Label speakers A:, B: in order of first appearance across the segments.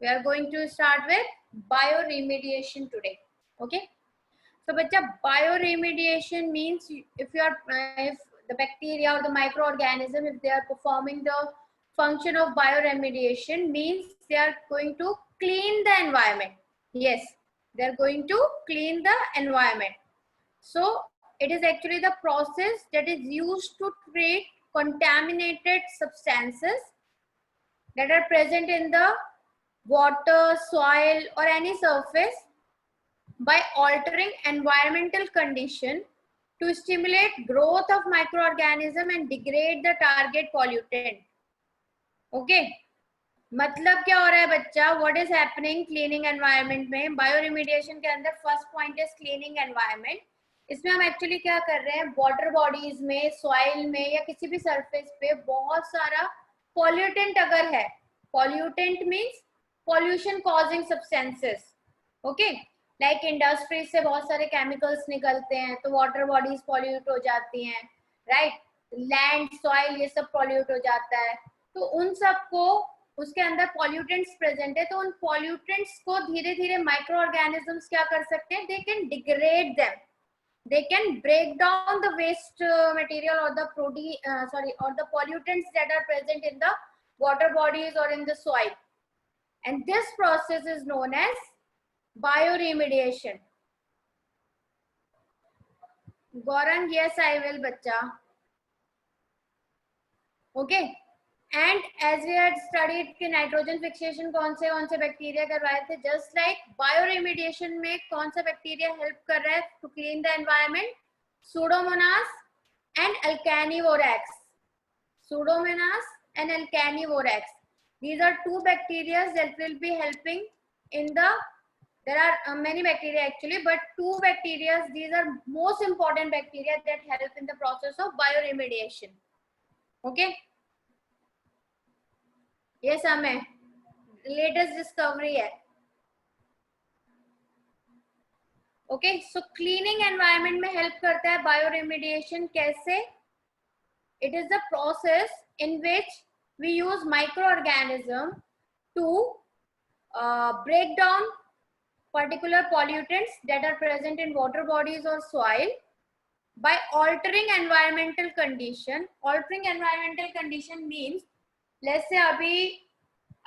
A: We are going to start with bioremediation today. Okay. So, bacha, bioremediation means if you are if the bacteria or the microorganism, if they are performing the function of bioremediation, means they are going to clean the environment. Yes, they are going to clean the environment. So it is actually the process that is used to treat contaminated substances that are present in the water, soil, or any surface by altering environmental condition to stimulate growth of microorganism and degrade the target pollutant. Okay, मतलब क्या हो रहा है बच्चा? What is happening cleaning environment में? Bioremediation के अंदर first point is cleaning environment. इसमें हम एक्चुअली क्या कर रहे हैं, वाटर बॉडीज में, सॉइल में या किसी भी सरफेस पे बहुत सारा पॉल्यूटेंट अगर है, pollutant means pollution causing substances, okay, like industries से बहुत सारे केमिकल्स निकलते हैं तो वाटर बॉडीज पॉल्यूट हो जाती हैं, राइट, लैंड, सॉइल, ये सब पॉल्यूट हो जाता है. तो उन सबको, उसके अंदर पॉल्यूटेंट्स प्रेजेंट है, तो उन पॉल्यूटेंट्स को धीरे धीरे माइक्रो ऑर्गेनिजम्स क्या कर सकते हैं, they can degrade them, they can break down the waste material or the or the pollutants that are present in the water bodies or in the soil, and this process is known as bioremediation. Gaurang, yes I will bacha. Okay, and as we had studied कि nitrogen fixation कौन से bacteria करवाए थे, just like bioremediation में कौन सा bacteria help कर रहा है to clean the environment, Pseudomonas and Alcanivorax. Pseudomonas and Alcanivorax. These are two bacteria that will be helping in the, there are many bacteria actually, but two bacteria, these are most important bacteria that help in the process of bioremediation. Okay. Yes, Ame. Latest discovery है. Okay, so cleaning environment में help करता है bioremediation. कैसे? It is the process in which we use micro organism to break down particular pollutants that are present in water bodies or soil by altering environmental condition. Altering environmental condition means, let's say अभी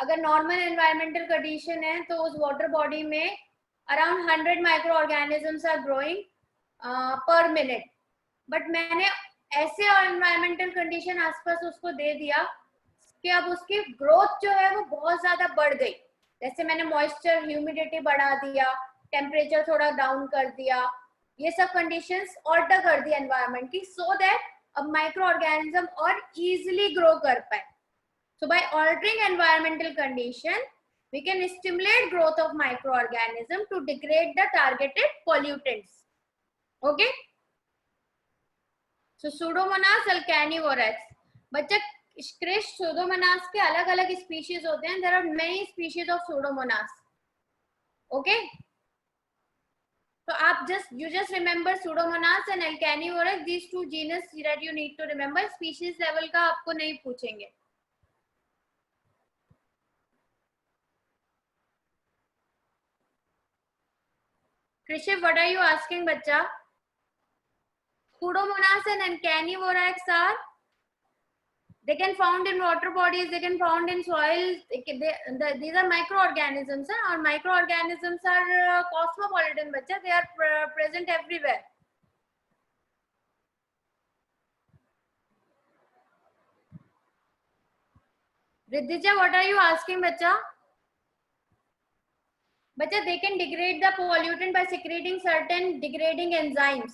A: अगर normal environmental condition है तो उस water body में around 100 microorganisms are growing per minute, but मैंने ऐसे environmental condition आसपास उसको दे दिया कि अब उसकी growth जो है वो बहुत ज्यादा बढ़ गई. जैसे मैंने moisture, humidity बढ़ा दिया, temperature थोड़ा down कर दिया, ये सब conditions alter कर दी environment की, so that अब microorganism और easily grow कर पाए. So by altering environmental condition, we can stimulate growth of microorganism to degrade the targeted pollutants. Okay. So Pseudomonas alcanivorax. बच्चा क्रिश, Pseudomonas के अलग अलग species होते हैं. There are many species of Pseudomonas. Okay. So आप you just remember Pseudomonas and alcanivorax, these two genus that you need to remember. Species level का आपको नहीं पूछेंगे. Krishiv, what are you asking, bacha? Pseudomonas and Alcanivorax are, they can found in water bodies, they can found in soil. These are microorganisms, or microorganisms are cosmopolitan, bacha. They are present everywhere. Riddhija, what are you asking, bacha? Bacha, they can degrade the pollutant by secreting certain degrading enzymes.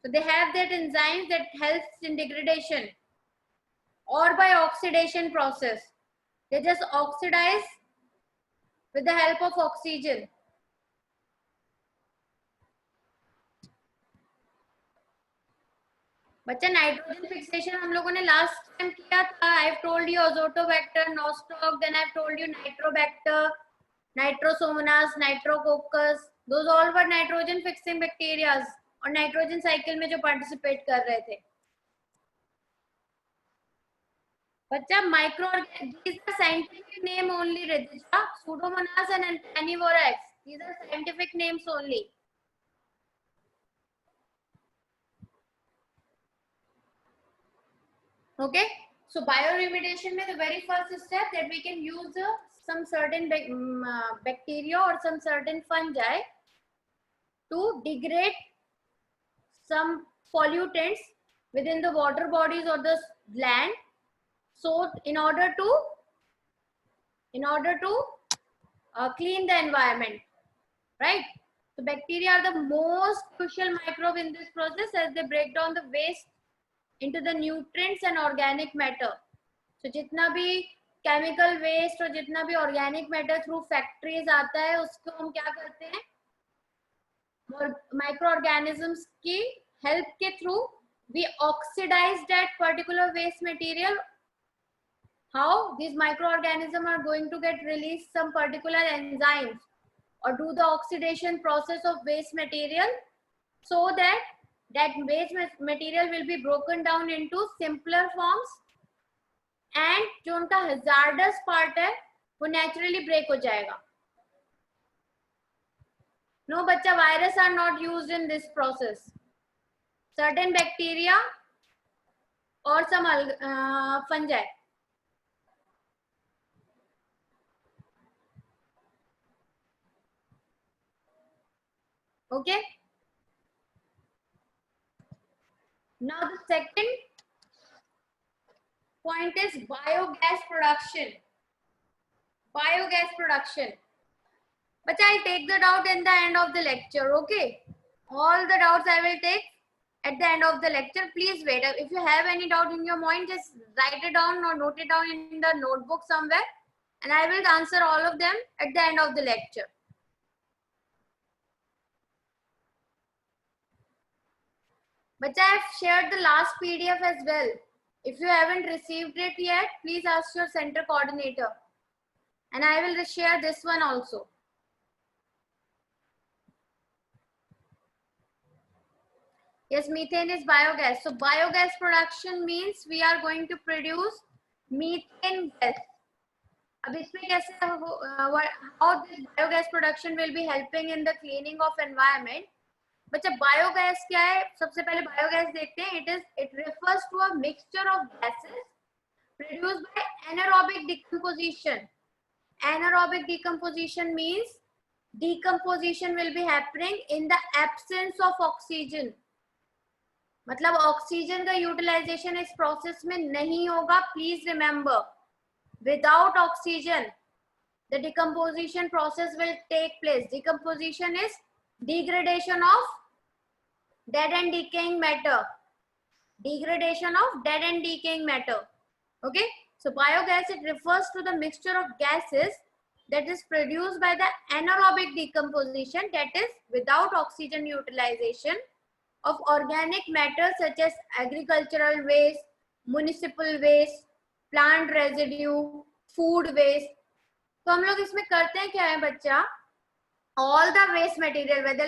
A: So they have that enzymes that helps in degradation, or by oxidation process. They just oxidize with the help of oxygen. बच्चा nitrogen fixation हम लोगों ने last time किया था. I have told you Azotobacter, Nostoc, then I have told you Nitrobacter, Nitrosomonas, Nitrococcus, those all were nitrogen fixing bacterias और nitrogen cycle में जो participate कर रहे थे. बच्चा micro, these are scientific name only, Ridija. Pseudomonas and Panivorax, these are scientific names only. Okay, so bioremediation में the very first step that we can use some certain bacteria or some certain fungi to degrade some pollutants within the water bodies or the land, so in order to clean the environment, right? So bacteria are the most crucial microbe in this process as they break down the waste into the nutrients and organic matter. So जितना भी chemical waste और जितना भी organic matter through factories आता है, उसको हम क्या करते हैं, microorganisms की help के through we oxidize that particular waste material. How these microorganisms are going to get released some particular enzymes or do the oxidation process of waste material, so that that waste material will be broken down into simpler forms and जो उनका hazardous part है वो naturally break हो जाएगा. No बच्चा, virus are not used in this process. Certain bacteria or some fungi. Okay. Now the second point is biogas production. Biogas production. But I'll take the doubt in the end of the lecture. Okay. All the doubts I will take at the end of the lecture. Please wait. If you have any doubt in your mind, just write it down or note it down in the notebook somewhere, and I will answer all of them at the end of the lecture. But I have shared the last PDF as well. If you haven't received it yet, please ask your center coordinator. And I will share this one also. Yes, methane is biogas. So biogas production means we are going to produce methane gas. अब इसमें कैसे how this biogas production will be helping in the cleaning of environment. बच्चा biogas क्या है, सबसे पहले biogas देखते हैं. It refers to a mixture of gases produced by anaerobic decomposition. Anaerobic decomposition means decomposition will be happening in the absence of oxygen. मतलब oxygen का utilisation इस प्रोसेस में नहीं होगा. Please remember, without oxygen the decomposition process will take place. Decomposition is degradation of dead and decaying matter. Degradation of dead and decaying matter. Okay, so biogas, it refers to the mixture of gases that is produced by the anaerobic decomposition, that is without oxygen utilization, of organic matter such as agricultural waste, municipal waste, plant residue, food waste. तो हम लोग इसमें करते हैं क्या है बच्चा, all the waste material, whether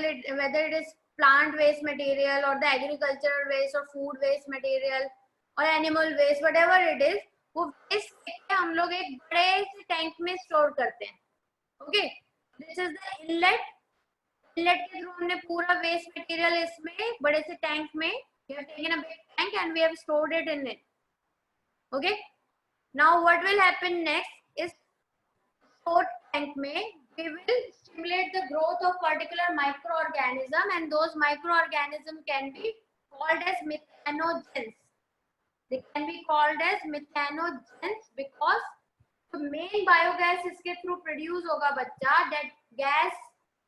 A: it is plant waste material or the agricultural waste or food waste material or animal waste, whatever it is, वो waste हम लोग एक बड़े से टैंक में स्टोर करते हैं. Okay, this is the inlet. Inlet के थ्रू हमने पूरा वेस्ट मटेरियल इसमें बड़े से टैंक में, we have taken a big tank and we have stored it in it. Okay, now what will happen next is stored tank में we will stimulate the growth of particular microorganism, and those microorganisms can be called as methanogens. They can be called as methanogens because the main biogas इसके through produce होगा बच्चा. That gas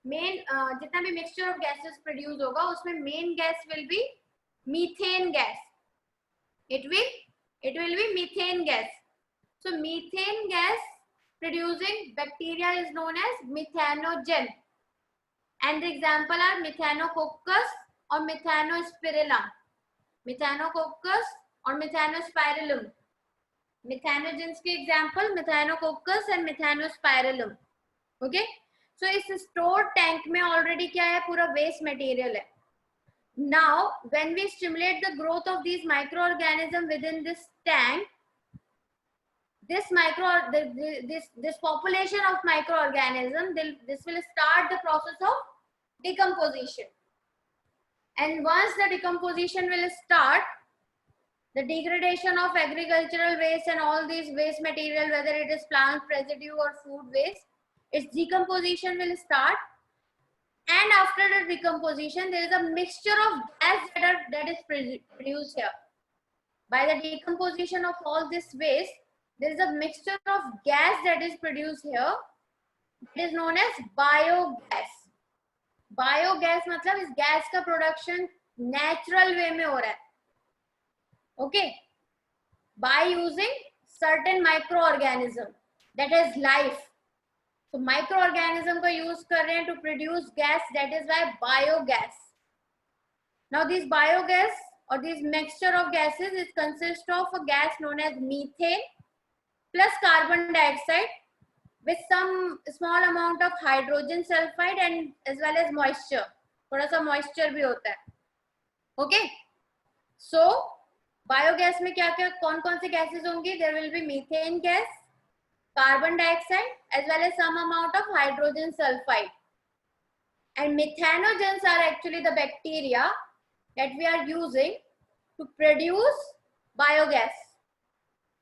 A: main जितना भी mixture of gases produce होगा उसमें main gas will be methane gas. It will be methane gas. So methane gas producing bacteria is known as methanogen, and the example are Methanococcus or Methanospirilla. Methanococcus or Methanospirillum. Methanogens के example Methanococcus and Methanospirillum. Okay, so इस stored tank में already क्या है, पूरा waste material है. Now when we stimulate the growth of these microorganisms within this tank, this population of microorganism, this will start the process of decomposition. And once the decomposition will start, the degradation of agricultural waste and all these waste material, whether it is plant residue or food waste, its decomposition will start. And after the decomposition, there is a mixture of gas that is produced here. By the decomposition of all this waste, there is a mixture of gas that is produced here. It is known as biogas. Biogas मतलब इस gas का production natural way में हो रहा है, okay, by using certain micro organism that is life. तो micro organism का use कर रहे हैं to produce gas, that is why biogas. Now this biogas or this mixture of gases is consist of a gas known as methane plus carbon dioxide with some small amount of hydrogen sulfide and as well as moisture. थोड़ा सा moisture भी होता है, okay. So biogas में क्या क्या कौन कौन से gases होंगी? There will be methane gas, carbon dioxide as well as some amount of hydrogen sulfide. And methanogens are actually the bacteria that we are using to produce biogas.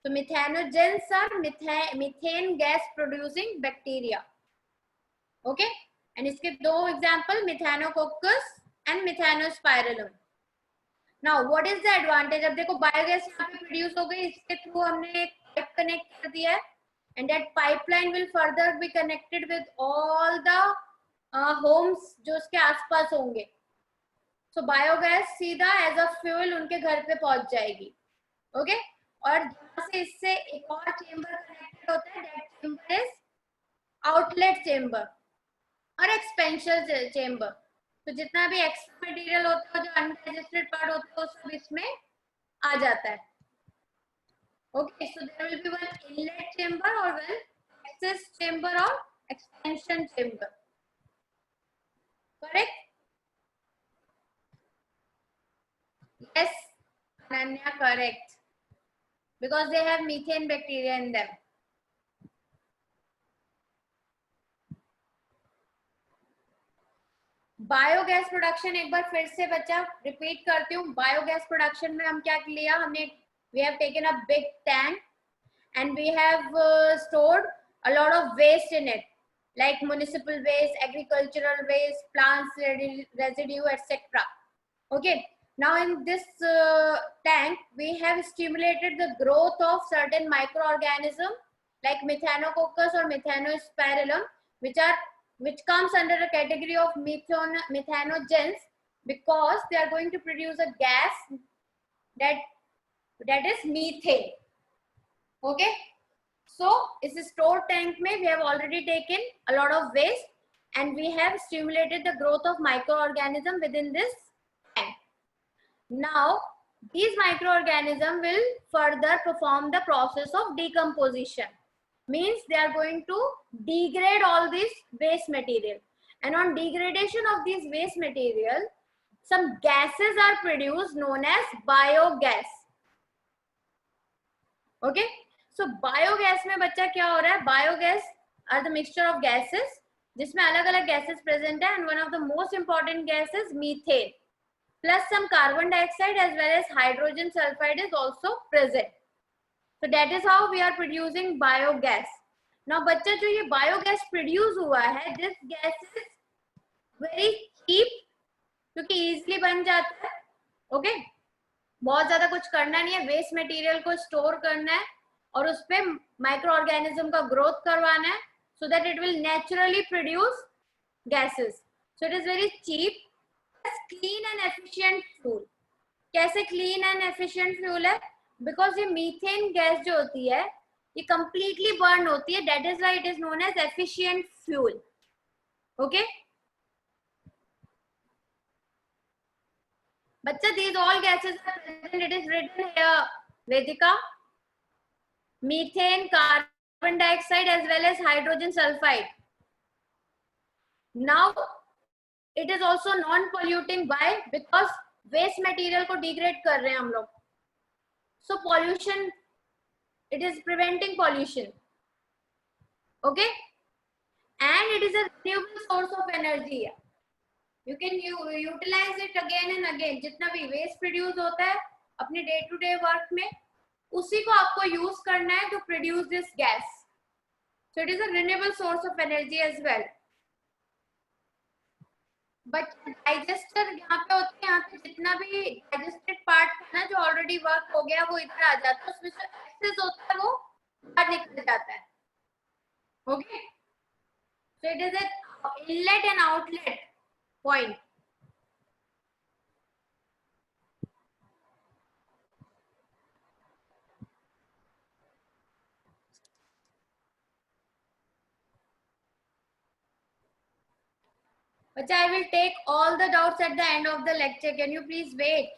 A: So methanogens are methane gas producing bacteria. Okay, and इसके दो example methanococcus and methanospirillum. Now what is the advantage? अब देखो biogas यहाँ पे produce हो गई, इसके through हमने एक पाइप कनेक्ट कर दिया है, and that pipeline will further be connected with all the homes जो उसके आसपास होंगे. So बायोगैस सीधा एज अ फ्यूल उनके घर पे पहुंच जाएगी, ओके. और जहाँ से इससे एक और चेम्बर कनेक्टेड होता है, that chamber is outlet chamber और एक्सपेंशन चेम्बर. तो जितना भी एक्स्ट्रा मटेरियल होता है, जो अनडाइजेस्टेड पार्ट होता है, वो सब इसमें आ जाता है, okay. So there will be one inlet chamber और वन एक्सेस चेम्बर और expansion chamber, correct? Yes, Ananya, correct. Because they have methane bacteria in them. Biogas production एक बार फिर से बच्चा रिपीट करती हूँ. बायोगैस प्रोडक्शन में हम क्या लिया हमने? We have taken a big tank and we have stored a lot of waste in it, like municipal waste, agricultural waste, plants residue, etc. Okay. Now in this tank, we have stimulated the growth of certain microorganisms like Methanococcus or Methanospirillum, which comes under the category of methanogens because they are going to produce a gas that is methane. Okay. So इस store tank में we have already taken a lot of waste and we have stimulated the growth of microorganisms within this tank. Now, these microorganisms will further perform the process of decomposition. Means they are going to degrade all this waste material. And on degradation of these waste material, some gases are produced known as biogas. Okay? So, biogas में बच्चा क्या हो रहा है? Biogas are the mixture of gases, जिसमें अलग-अलग gases present है, and one of the most important gases methane. Plus some carbon dioxide as well as hydrogen sulfide is also present. So that is how we are producing biogas. Now बच्चा जो ये biogas produce हुआ है, this gas is very cheap क्योंकि easily बन जाता है, okay? बहुत ज़्यादा कुछ करना नहीं है, waste material को store करना है और उस पे microorganism का growth करवाना है, so that it will naturally produce gases. So it is very cheap. Clean and efficient fuel. कैसे clean and efficient fuel है? Because ये methane gas जो होती है, ये completely burn होती है. That is why it is known as efficient fuel. Okay? बच्चा, these all gases are present. It is written here, Vedika. Methane, carbon dioxide as well as hydrogen sulfide. Now, it is also non-polluting. Why? Because waste material को degrade कर रहे हैं हम लोग. So pollution It is preventing pollution. Okay, and it is a renewable source of energy. You can utilize it again and again. जितना भी waste produce होता है अपने day to day work में, उसी को आपको use करना है to produce this gas. So it is a renewable source of energy as well. But digester यहाँ पे होते हैं, यहाँ पे जितना भी digested part है ना जो already work हो गया वो इधर आ जाता है, उसमें जो excess होता है वो बाहर निकल जाता है. Okay, so it is an inlet and outlet point. But I will take all the doubts at the end of the lecture. Can you please wait?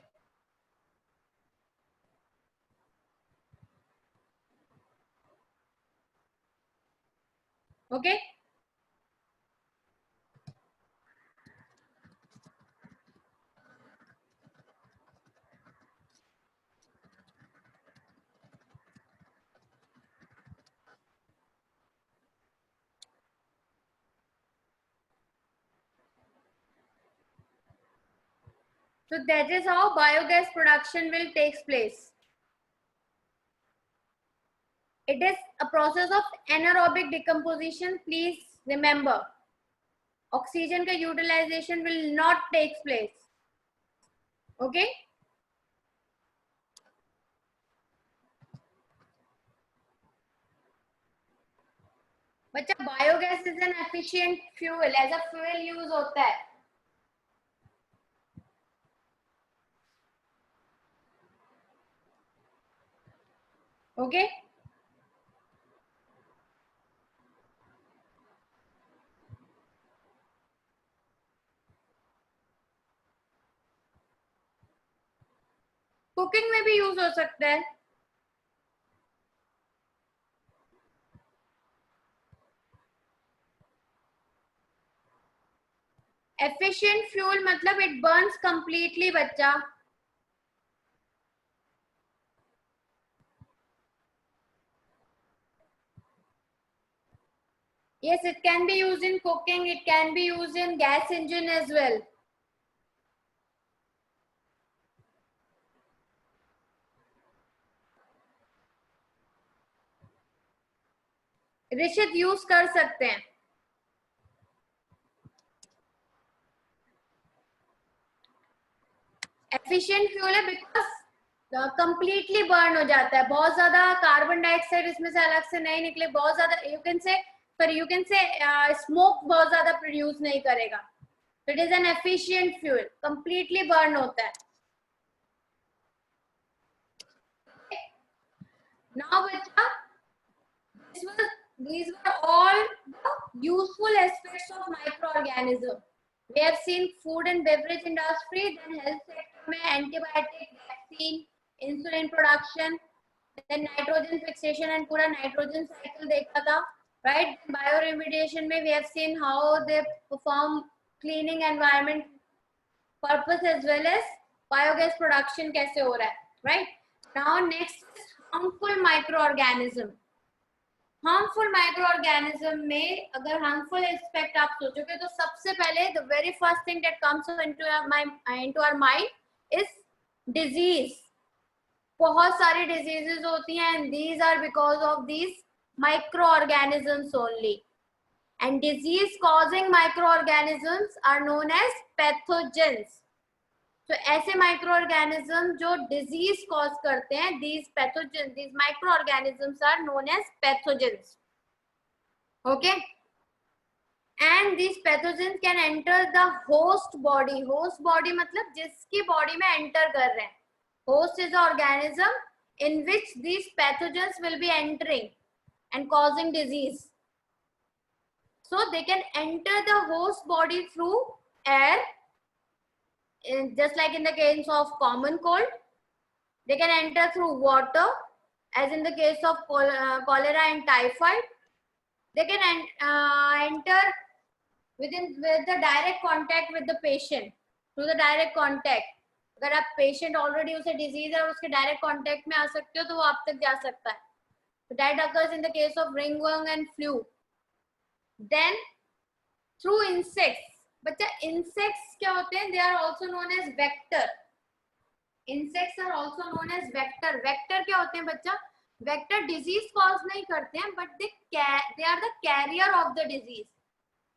A: Okay. So that is how biogas production will take place. It is a process of anaerobic decomposition. Please remember, oxygen ka utilization will not take place. Okay. बच्चा biogas is an efficient fuel, as a fuel use होता है. Okay. Cooking में भी use हो सकता है. Efficient fuel मतलब it Burns completely बच्चा. Yes, it can be used in cooking. It can be used in gas engine as well. Rishit use कर सकते हैं. एफिशिएंट फ्यूल है बिकॉज कंप्लीटली बर्न हो जाता है. बहुत ज्यादा कार्बन डाइऑक्साइड इसमें से अलग से नहीं निकले. बहुत ज्यादा यू कैन से स्मोक बहुत ज्यादा प्रोड्यूस नहीं करेगा. It is an efficient fuel, completely burn होता है. नाउ बच्चा, these were all the useful aspects of microorganism. We have seen food and beverage industry, then health sector में antibiotic, vaccine, insulin production, then nitrogen fixation and पूरा nitrogen cycle देखा था, right? Bioremediation में we have seen how they perform cleaning environment purpose as well as biogas production कैसे हो रहा है, right? Now next is harmful microorganism. Harmful micro organism में अगर हार्मफुल एस्पेक्ट आप सोचोगे तो सबसे पहले the very first thing that comes into our mind is disease. बहुत सारी डिजीजेस होती हैं and these are because of these micro organisms only. And disease causing micro organisms are known as pathogens. तो ऐसे माइक्रो ऑर्गेनिज्म जो disease cause करते हैं, these pathogens, these microorganisms are known as pathogens. Okay, and these pathogens can enter the host body. Host body मतलब जिसकी body में enter कर रहे हैं. Host is the organism in which these pathogens will be entering and causing disease. So they can enter the host body through air. Just like in the case of common cold, they can enter through water, as in the case of cholera and typhoid. They can enter with the direct contact with the patient, through the direct contact. अगर आप patient already उसे disease है और उसके direct contact में आ सकते हो तो वो आप तक जा सकता है. That occurs in the case of ringworm and flu. Then through insects. बच्चा insects क्या होते हैं? They are also known as vector. Insects are also known as vector. Vector क्या होते हैं बच्चा? Vector disease cause नहीं करते हैं, but they are the carrier of the disease.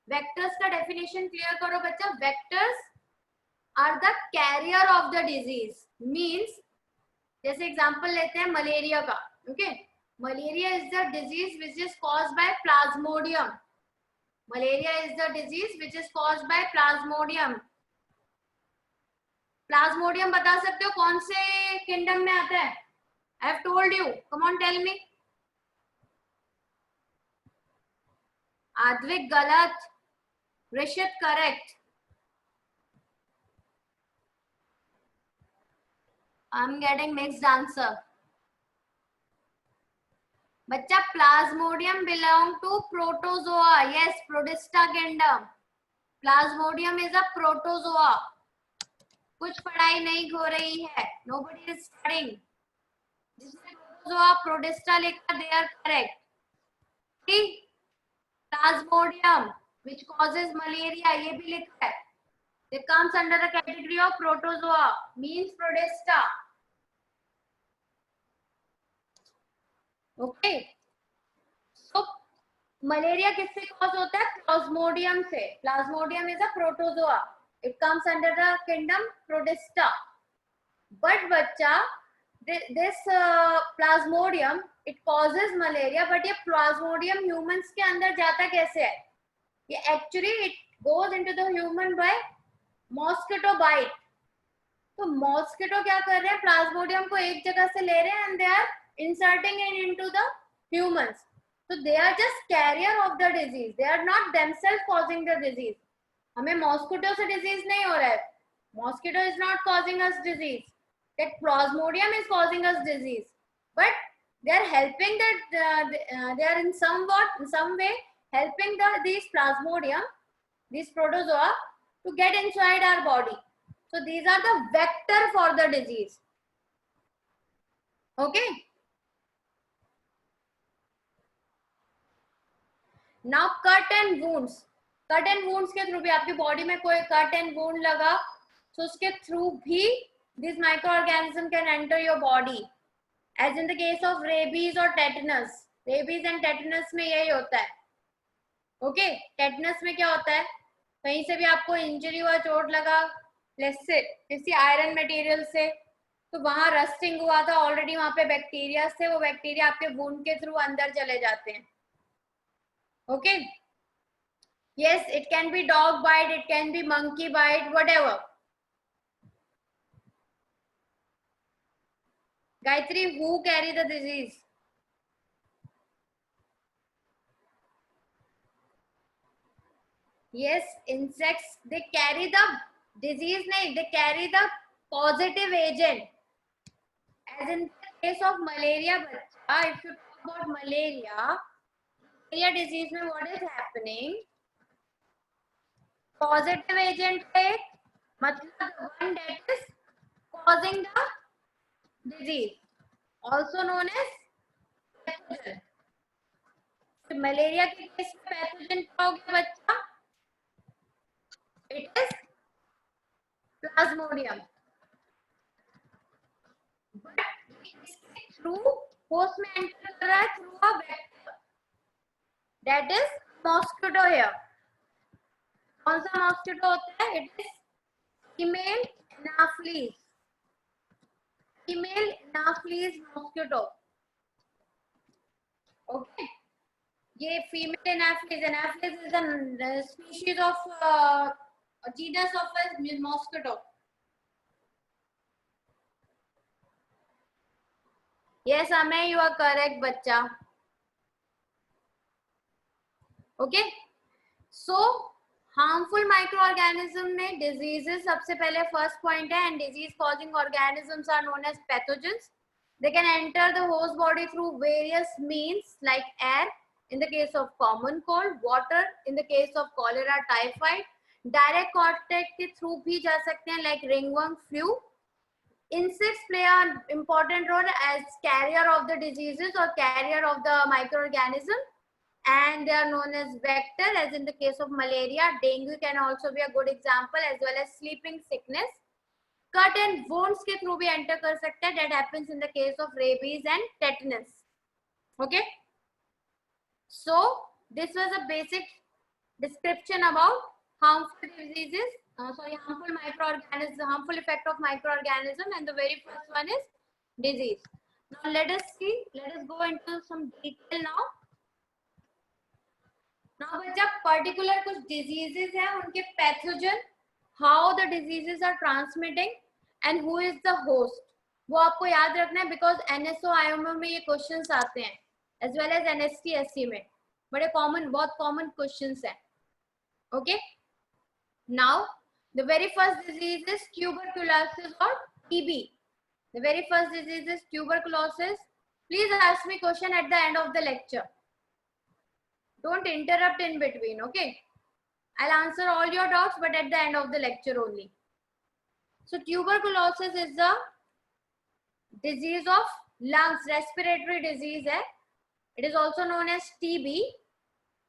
A: Vectors का definition clear करो बच्चा. Vectors are the carrier of the disease. Means जैसे एग्जांपल लेते हैं मलेरिया का. Okay, malaria is the disease which is caused by plasmodium. Malaria is the disease which is caused by plasmodium. Plasmodium बता सकते हो कौन से किंगडम में आता है? I have told you. Come on, tell me. Advik galat. Rishit correct. I'm getting mixed answer. बच्चा Plasmodium belong to protozoa. Yes, Protista kingdom. Plasmodium is a protozoa. कुछ पढ़ाई नहीं हो रही है. Nobody is studying. जिसमें protozoa, Protista लिखा, they are correct. See, Plasmodium, which causes malaria, ये भी लिखा है. It comes under the category of protozoa, means Protista. Okay. So malaria किससे cause होता है? Plasmodium से. Plasmodium is a protozoa. It comes under the kingdom Protista. But बच्चा, this Plasmodium, it causes malaria, but ये Plasmodium humans के अंदर जाता कैसे है? ये actually it goes into the human by mosquito bite. तो mosquito क्या कर रहे हैं? Plasmodium को एक जगह से ले रहे हैं and they are inserting it into the humans. So they are just carrier of the disease. They are not themselves causing the disease. हमें mosquito से disease नहीं हो रहा है. Mosquito is not causing us disease. That Plasmodium is causing us disease. But they are helping that they are in some way helping these Plasmodium, these protozoa to get inside our body. So these are the vector for the disease. Okay. Now cut and wounds. Cut and wounds के through भी आपकी body में कोई cut and wound लगा, तो उसके through भी this microorganism can enter your body. As in the case of rabies or tetanus. Rabies and tetanus में यही होता है. Okay, tetanus में क्या होता है? कहीं से भी आपको इंजरी हुआ, चोट लगा, let's say किसी आयरन मटेरियल से, तो वहां रस्टिंग हुआ था ऑलरेडी, वहां पे बैक्टीरिया से, वो बैक्टीरिया आपके वुंड के थ्रू अंदर चले जाते हैं. Okay, yes, it can be dog bite, it can be monkey bite, whatever. Gayatri, who carry the disease? Yes, insects, they carry the disease, nahi, they carry the positive agent. As in the case of malaria, bachcha, if you talk about malaria disease में what is happening? Positive agent है, मतलब the one that is causing the disease, also known as pathogen. तो malaria के case में pathogen क्या हो गया बच्चा? It is Plasmodium. But इसके थ्रू होस्ट में एंटर कर रहा है through a vector. That is mosquito here. कौन सा mosquito होता है? It is female Anopheles. Female Anopheles mosquito. Okay. ये female Anopheles. Anopheles is a species of a genus of a mosquito. Yes, Amey, you are correct, बच्चा. Okay. So harmful microorganism में diseases सबसे पहले first point है, and disease causing organisms are known as pathogens. They can enter the host body through various means like air in the case of common cold, water in the case of cholera, typhoid, direct contact के through भी जा सकते हैं like ringworm, flu, Insects play an important role as carrier of the diseases or carrier of the microorganism, and they are known as vector, as in the case of malaria. Dengue can also be a good example, as well as sleeping sickness. Cut and wounds के through भी enter कर सकते हैं. That happens in the case of rabies and tetanus. Okay. So this was a basic description about harmful diseases. Harmful microorganisms, harmful effect of microorganism, and the very first one is disease. Now let us see. Let us go into some detail now. Now बच्चा particular कुछ diseases हैं, उनके pathogen, how the diseases are transmitting, and who is the host. वो आपको याद रखना है because NSO IMO में ये questions आते हैं, as well as NST SC में बड़े common, बहुत common questions हैं. Okay. Now the very first disease is tuberculosis or TB. The very first disease is tuberculosis. Please ask me question at the end of the lecture. Don't interrupt in between, okay? I'll answer all your doubts, but at the end of the lecture only. So tuberculosis is the disease of lungs, respiratory disease. It is also known as TB.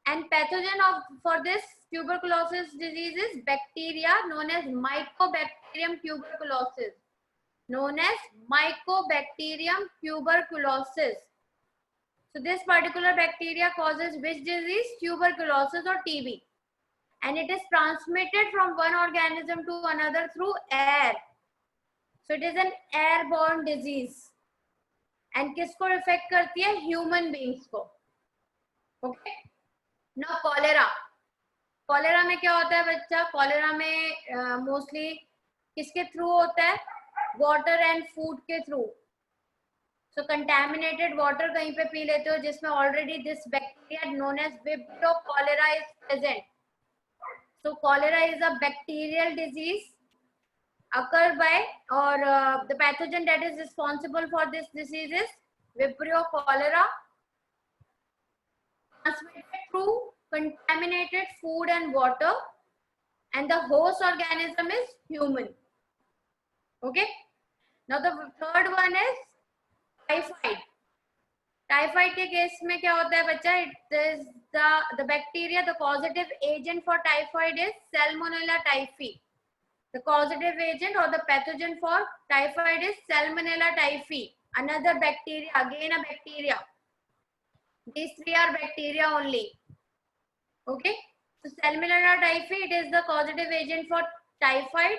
A: And pathogen for this tuberculosis disease is bacteria known as Mycobacterium tuberculosis. Known as Mycobacterium tuberculosis. So this particular bacteria causes which disease? Tuberculosis or TB. And it is transmitted from one organism to another through air. So it is an airborne disease. And किसको affect करती है? Human beings को. Okay. Now cholera. Cholera में क्या होता है बच्चा? Cholera में mostly किसके through होता है? Water and food के through. So contaminated water कहीं पे पी लेते हो जिसमें already this bacteria known as Vibrio cholera is present. So cholera is a bacterial disease occurred by or the pathogen that is responsible for this disease is Vibrio cholera, transmitted through contaminated food and water, and the host organism is human. Okay. Now the third one is typhoid. Typhoid के case में क्या होता है बच्चा? It is the bacteria, the causative agent for typhoid is Salmonella typhi. The causative agent or the pathogen for typhoid is Salmonella typhi, another bacteria, again a bacteria. These three are bacteria only. Okay. So Salmonella typhi, it is the causative agent for typhoid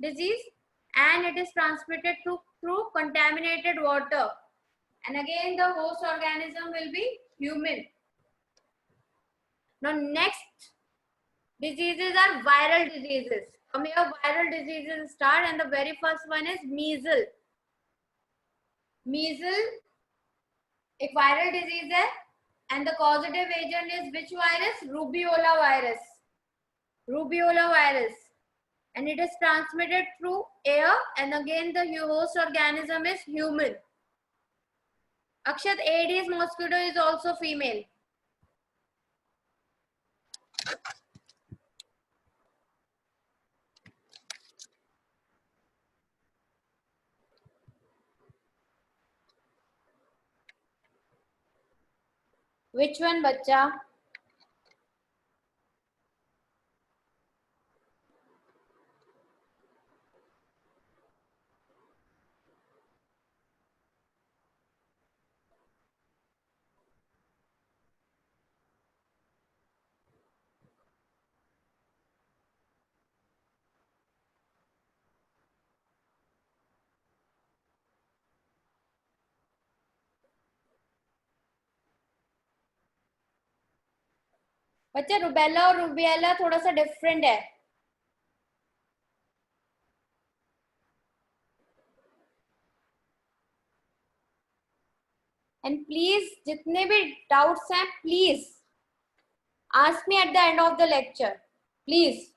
A: disease, and it is transmitted through contaminated water. And again, the host organism will be human. Now, next diseases are viral diseases. From here, viral diseases start, and the very first one is measles. Measles एक viral disease है, and the causative agent is which virus? Rubeola virus. Rubeola virus, and it is transmitted through air, and again the host organism is human. Akshat, Aedes mosquito is also female. Which one, bachcha? बच्चा rubella और रुबियाला थोड़ा सा different है. And please जितने भी doubts हैं please ask me at the end of the lecture, please.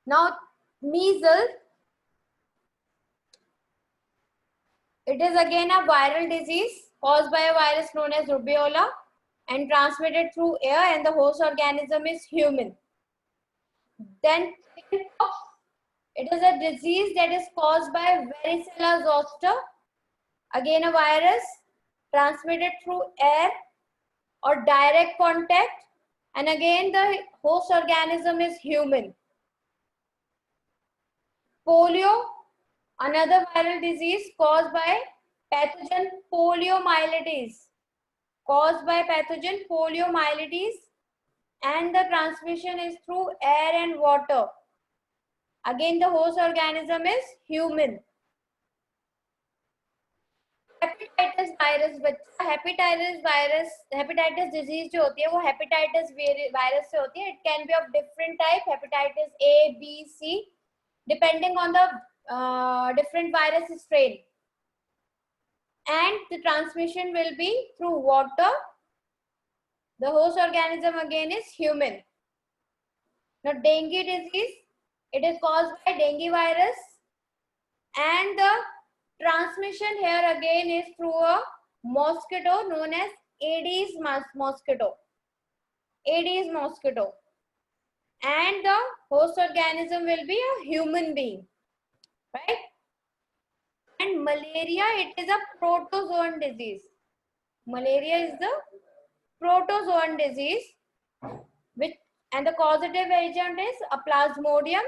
A: Now measles, it is again a viral disease caused by a virus known as rubeola and transmitted through air, and the host organism is human. Then chickenpox, It is a disease that is caused by varicella zoster, again a virus transmitted through air or direct contact, and again the host organism is human. Polio, another viral disease caused by pathogen poliomyelitis, and the transmission is through air and water. Again the host organism is human. Hepatitis virus, बच्चा hepatitis disease जो होती है वो hepatitis virus से होती है. It can be of different type, hepatitis A B C, depending on the different virus strain, and the transmission will be through water. The host organism again is human. Now dengue disease, it is caused by dengue virus, and the transmission here again is through a mosquito known as Aedes mosquito. Aedes mosquito, and the host organism will be a human being, right? And malaria, it is a protozoan disease. Malaria is the protozoan disease, which, and the causative agent is a plasmodium.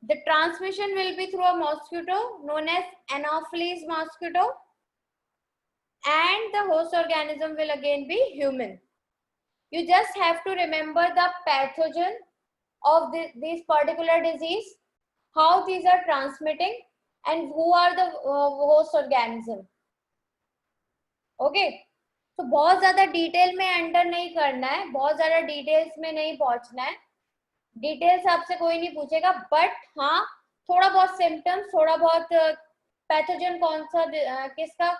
A: The transmission will be through a mosquito known as Anopheles mosquito, and the host organism will again be human. You just have to remember the pathogen of this particular disease, how these are transmitting, and who are the host organism. Okay, तो बहुत ज्यादा detail में enter नहीं करना है, बहुत ज्यादा details में नहीं पहुंचना है. डिटेल्स आपसे कोई नहीं पूछेगा, बट हाँ थोड़ा बहुत सिम्टम्स, थोड़ा बहुत पैथोजन कौन सा किसका,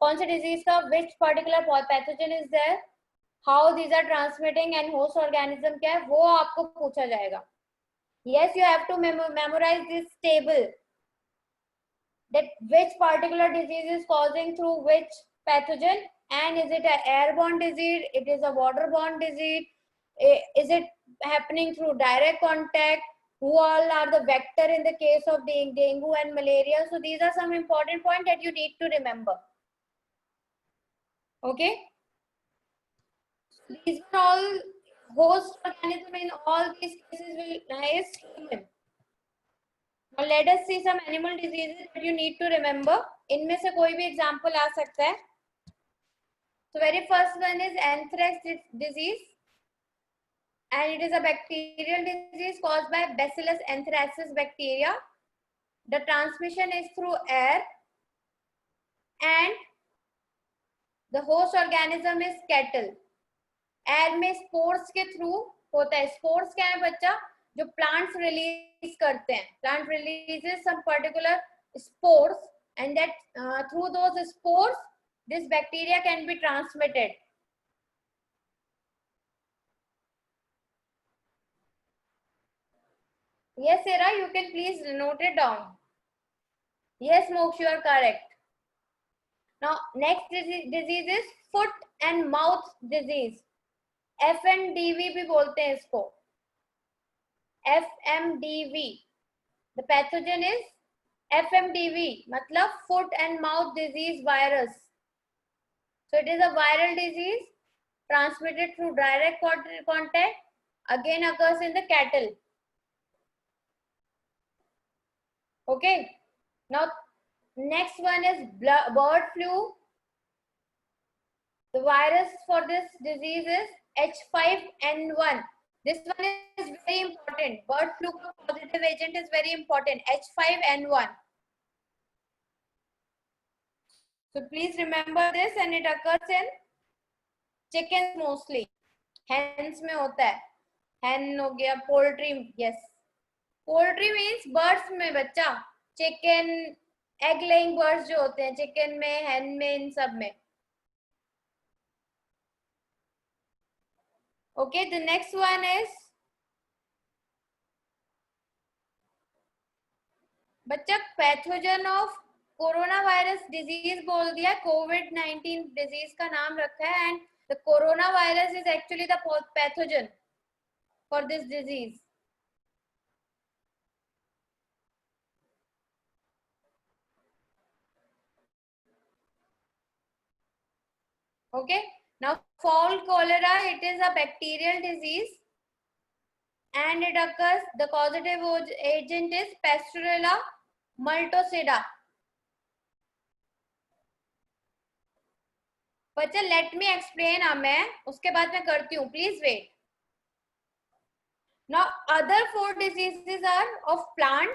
A: कौन से डिजीज का, which particular pathogen is there, how these are transmitting, and host organism क्या है, वो आपको पूछा जाएगा. Yes, you have to memorize this table, that which particular disease is causing through which pathogen, and is it an airborne disease, it is a waterborne disease, is it happening through direct contact, who all are the vector in the case of dengue and malaria. So these are some important points that you need to remember. Okay, these are all host organism in all these cases will is human. Now let us see some animal diseases that you need to remember. इनमें से कोई भी example आ सकता है. So very first one is anthrax disease, and it is a bacterial disease caused by Bacillus anthracis bacteria. The transmission is through air, and the host organism is cattle. Air में spores के through होता है. Spores क्या है बच्चा, जो plants release करते हैं. Plant releases some particular spores, and that through those spores this bacteria can be transmitted. Yes, Sarah, you can please note it down. Yes, Moksha, you are correct. Now next disease is foot and mouth disease. FMDV भी बोलते हैं इसको. FMDV. The pathogen is FMDV, मतलब foot and mouth disease virus. So it is a viral disease transmitted through direct contact, again occurs in the cattle. Okay, now next one is bird flu. The virus for this disease is H5N1. This one is very important. Bird flu positive agent is very important. H5N1. So please remember this, and it occurs in chickens mostly. Hens में होता है. Hen हो गया, poultry, yes. Poultry means birds में बच्चा. Chicken, egg laying birds जो होते हैं, chicken में, hen में, इन सब में. Okay, the next one is बच्चा pathogen of corona virus disease बोल दिया, कोविड-19 डिजीज का नाम रखा है, and the corona virus is actually the pathogen for this disease. Okay. Now, fall cholera, it is a bacterial disease and it occurs, the causative agent is Pasteurella multocida. बच्चा let me explain, मैं उसके बाद मैं करती हूँ, please wait. Now, other 4 diseases are of plant,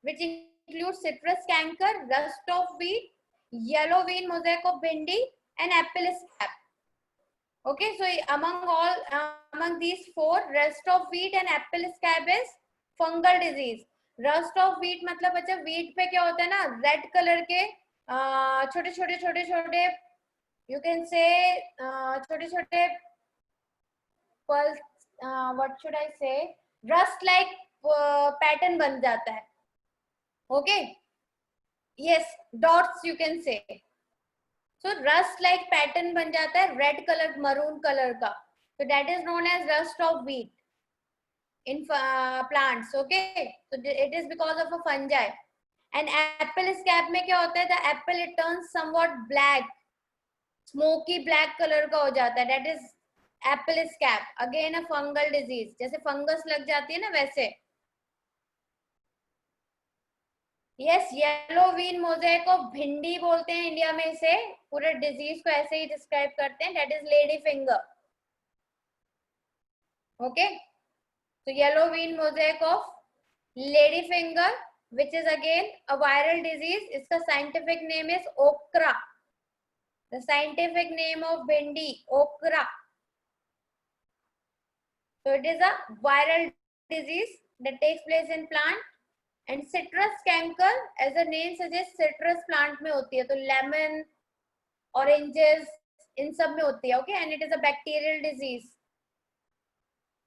A: which include citrus canker, rust of wheat, yellow vein mosaic of bindi, and apple scab. Okay, so among these 4, rust of wheat and apple scab is fungal disease. Rust of wheat मतलब बच्चा wheat पे क्या होता है ना, red colour के छोटे छोटे छोटे छोटे, you can say छोटे छोटे pulse, what should I say, rust like pattern बन जाता है. Okay, yes, dots you can say. So rust like pattern बन जाता है रेड कलर मरून कलर का, so that is known as rust of wheat in plants. Okay, so it is because of a fungi. And apple scab में क्या होता है, the apple it turns somewhat black, smoky black color का हो जाता है, that is apple scab, again a fungal disease. जैसे fungus लग जाती है ना वैसे. Yes, yellow vein mosaic of bhindi बोलते हैं इंडिया में इसे, पूरे डिजीज को ऐसे ही डिस्क्राइब करते हैं, that is lady finger. Okay, तो yellow vein mosaic of lady finger, which is again a viral disease. इसका scientific name is okra. The scientific name of bindi, okra. So it is a viral disease that takes place in plant. And citrus canker, as the name suggests, citrus plant में होती है, तो lemon, oranges, इन सब में होती है. Okay, and it is a bacterial disease.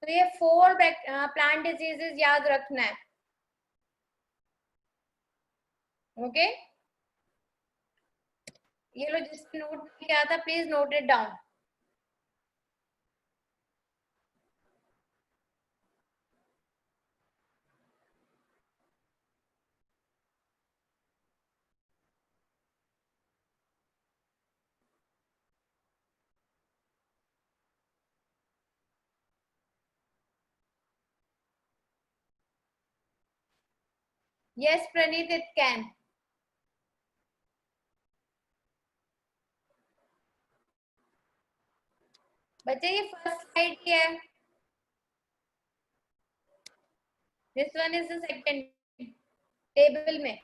A: तो ये 4 plant diseases याद रखना है. Okay, ये लो, जिसने नोट किया था please note it down. Yes, Praneeth, it can. बच्चे ये फर्स्ट स्लाइड की है. This one is the second table में.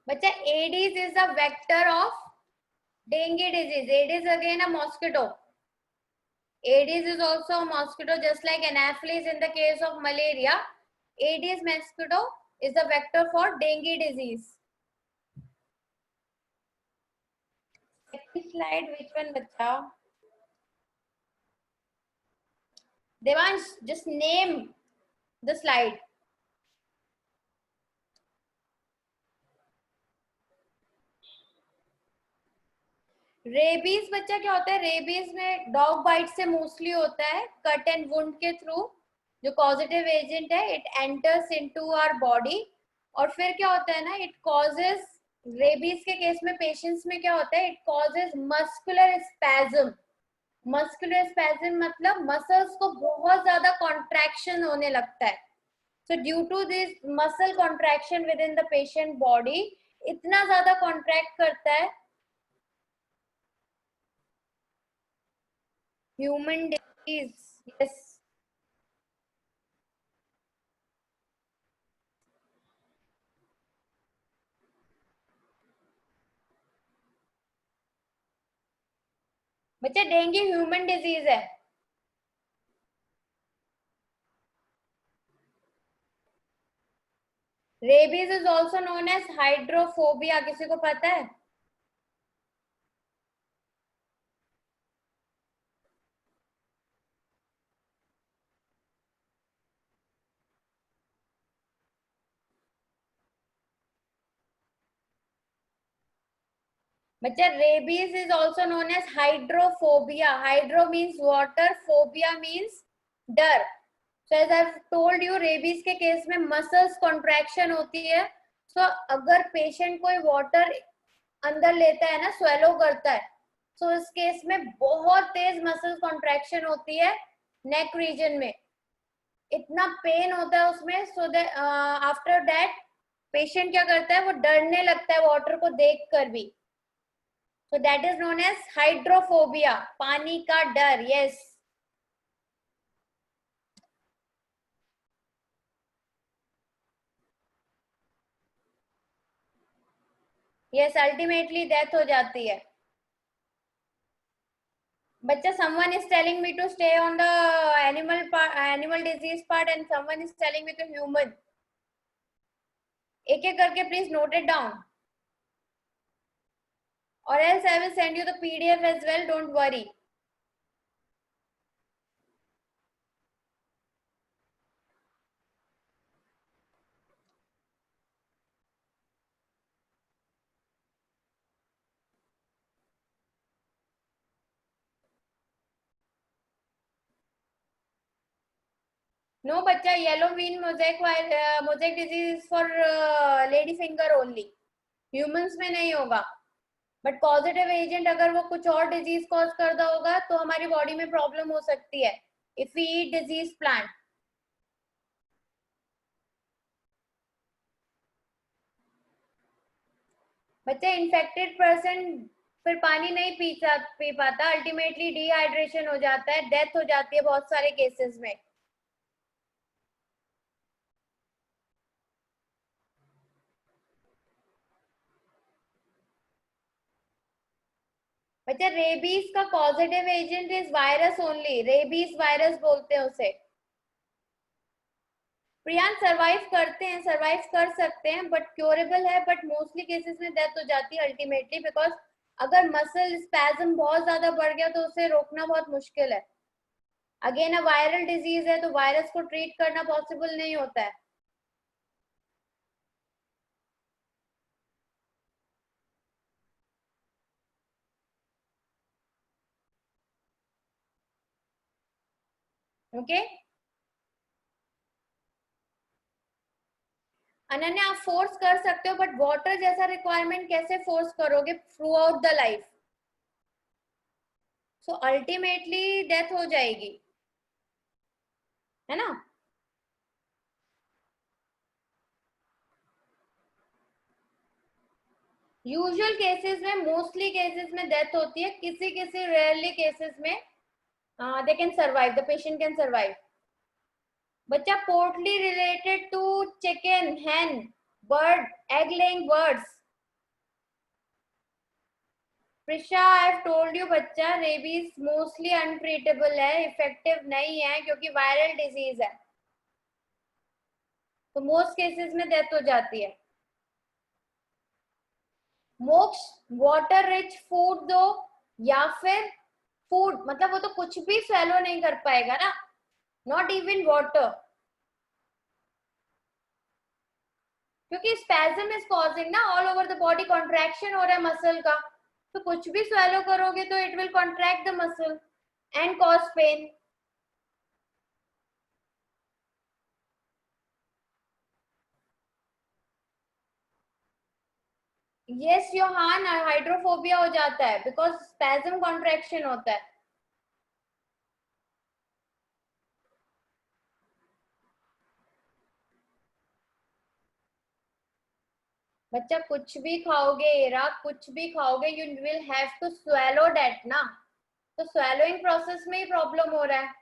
A: बच्चा Aedes is the vector of dengue disease. Aedes again a mosquito. Aedes is also a mosquito, just like Anopheles in the case of malaria. Aedes mosquito is the vector for dengue disease. Second slide, which one, bacha? Devansh, just name the slide. Rabies बच्चा क्या होता है, rabies में dog bite से mostly होता है, cut and wound के थ्रू. जो पॉजिटिव एजेंट है, it enters into our body, और फिर क्या होता है ना, इट कॉजेस, रेबीज के केस में पेशेंट्स में क्या होता है, it causes muscular spasm. Muscular spasm मतलब मसल्स को बहुत ज्यादा कॉन्ट्रैक्शन होने लगता है. So due to this muscle contraction within the patient body, इतना ज्यादा कॉन्ट्रैक्ट करता है. Human disease, yes. बच्चे डेंगू ह्यूमन डिजीज है. Rabies is also known as hydrophobia. किसी को पता है? बच्चा rabies is also known as hydrophobia. Hydro means water, phobia means डर. So as I told you, rabies के केस में मसल्स कॉन्ट्रैक्शन होती है, सो अगर पेशेंट कोई वाटर अंदर लेता है ना, स्वेलो करता है, सो इस केस में बहुत तेज मसल कॉन्ट्रैक्शन होती है नेक रीजन में, इतना पेन होता है उसमें। So that after that patient क्या करता है, वो डरने लगता है वाटर को देखकर भी। So that is known as hydrophobia, पानी का डर। यस, यस, अल्टीमेटली डेथ हो जाती है। बच्चा, someone is telling me to stay on the animal part, animal disease part, and someone is telling me to human. एक एक करके please note it down, or else I will send you the PDF as well, don't worry. No बच्चा, yellow vein mosaic disease for lady finger only, humans में नहीं होगा। But positive agent अगर वो कुछ और डिजीज कॉज करता होगा तो हमारी बॉडी में प्रॉब्लम हो सकती है if we eat disease plant. बच्चे, इन्फेक्टेड पर्सन फिर पानी नहीं पी पाता, अल्टीमेटली डिहाइड्रेशन हो जाता है, डेथ हो जाती है बहुत सारे केसेस में। बच्चा, रेबीज का positive agent is virus only, rabies virus बोलते हैं उसे। प्रियांक, सरवाइव करते हैं, सरवाइव कर सकते हैं, बट क्योरेबल है, बट मोस्टली केसेस में डेथ हो जाती है अल्टीमेटली, बिकॉज अगर मसल स्पैज्म बहुत ज्यादा बढ़ गया तो उसे रोकना बहुत मुश्किल है। अगेन अ वायरल डिजीज है तो वायरस को ट्रीट करना पॉसिबल नहीं होता है। ओके अनन्या, आप फोर्स कर सकते हो, बट वाटर जैसा रिक्वायरमेंट कैसे फोर्स करोगे throughout the life? So ultimately death हो जाएगी, है ना। यूजुअल केसेस में, मोस्टली केसेस में डेथ होती है, किसी किसी रेयरली केसेस में they can survive, the patient can survive. बच्चा, poultry related to chicken, hen, bird, egg laying birds. Prisha, I have told you बच्चा, रेबीज मोस्टली अनट्रीटेबल है, इफेक्टिव नहीं है क्योंकि वायरल डिजीज है, तो मोस्ट केसेस में डेथ हो जाती है। मोक्ष, वाटर रिच फूड दो, या फिर फूड मतलब वो तो कुछ भी स्वेलो नहीं कर पाएगा ना, नॉट इवन वाटर, क्योंकि स्पैज्म इज कॉजिंग ना all over the body, contraction हो रहा है मसल का, तो कुछ भी स्वेलो करोगे तो it will contract the muscle and cause pain. Yes Yohan, hydrophobia हो जाता है बिकॉज स्पैज्म कॉन्ट्रैक्शन होता है। बच्चा, कुछ भी खाओगे एरा, कुछ भी खाओगे, you will have to swallow that ना, तो स्वेलोइंग प्रोसेस में ही प्रॉब्लम हो रहा है।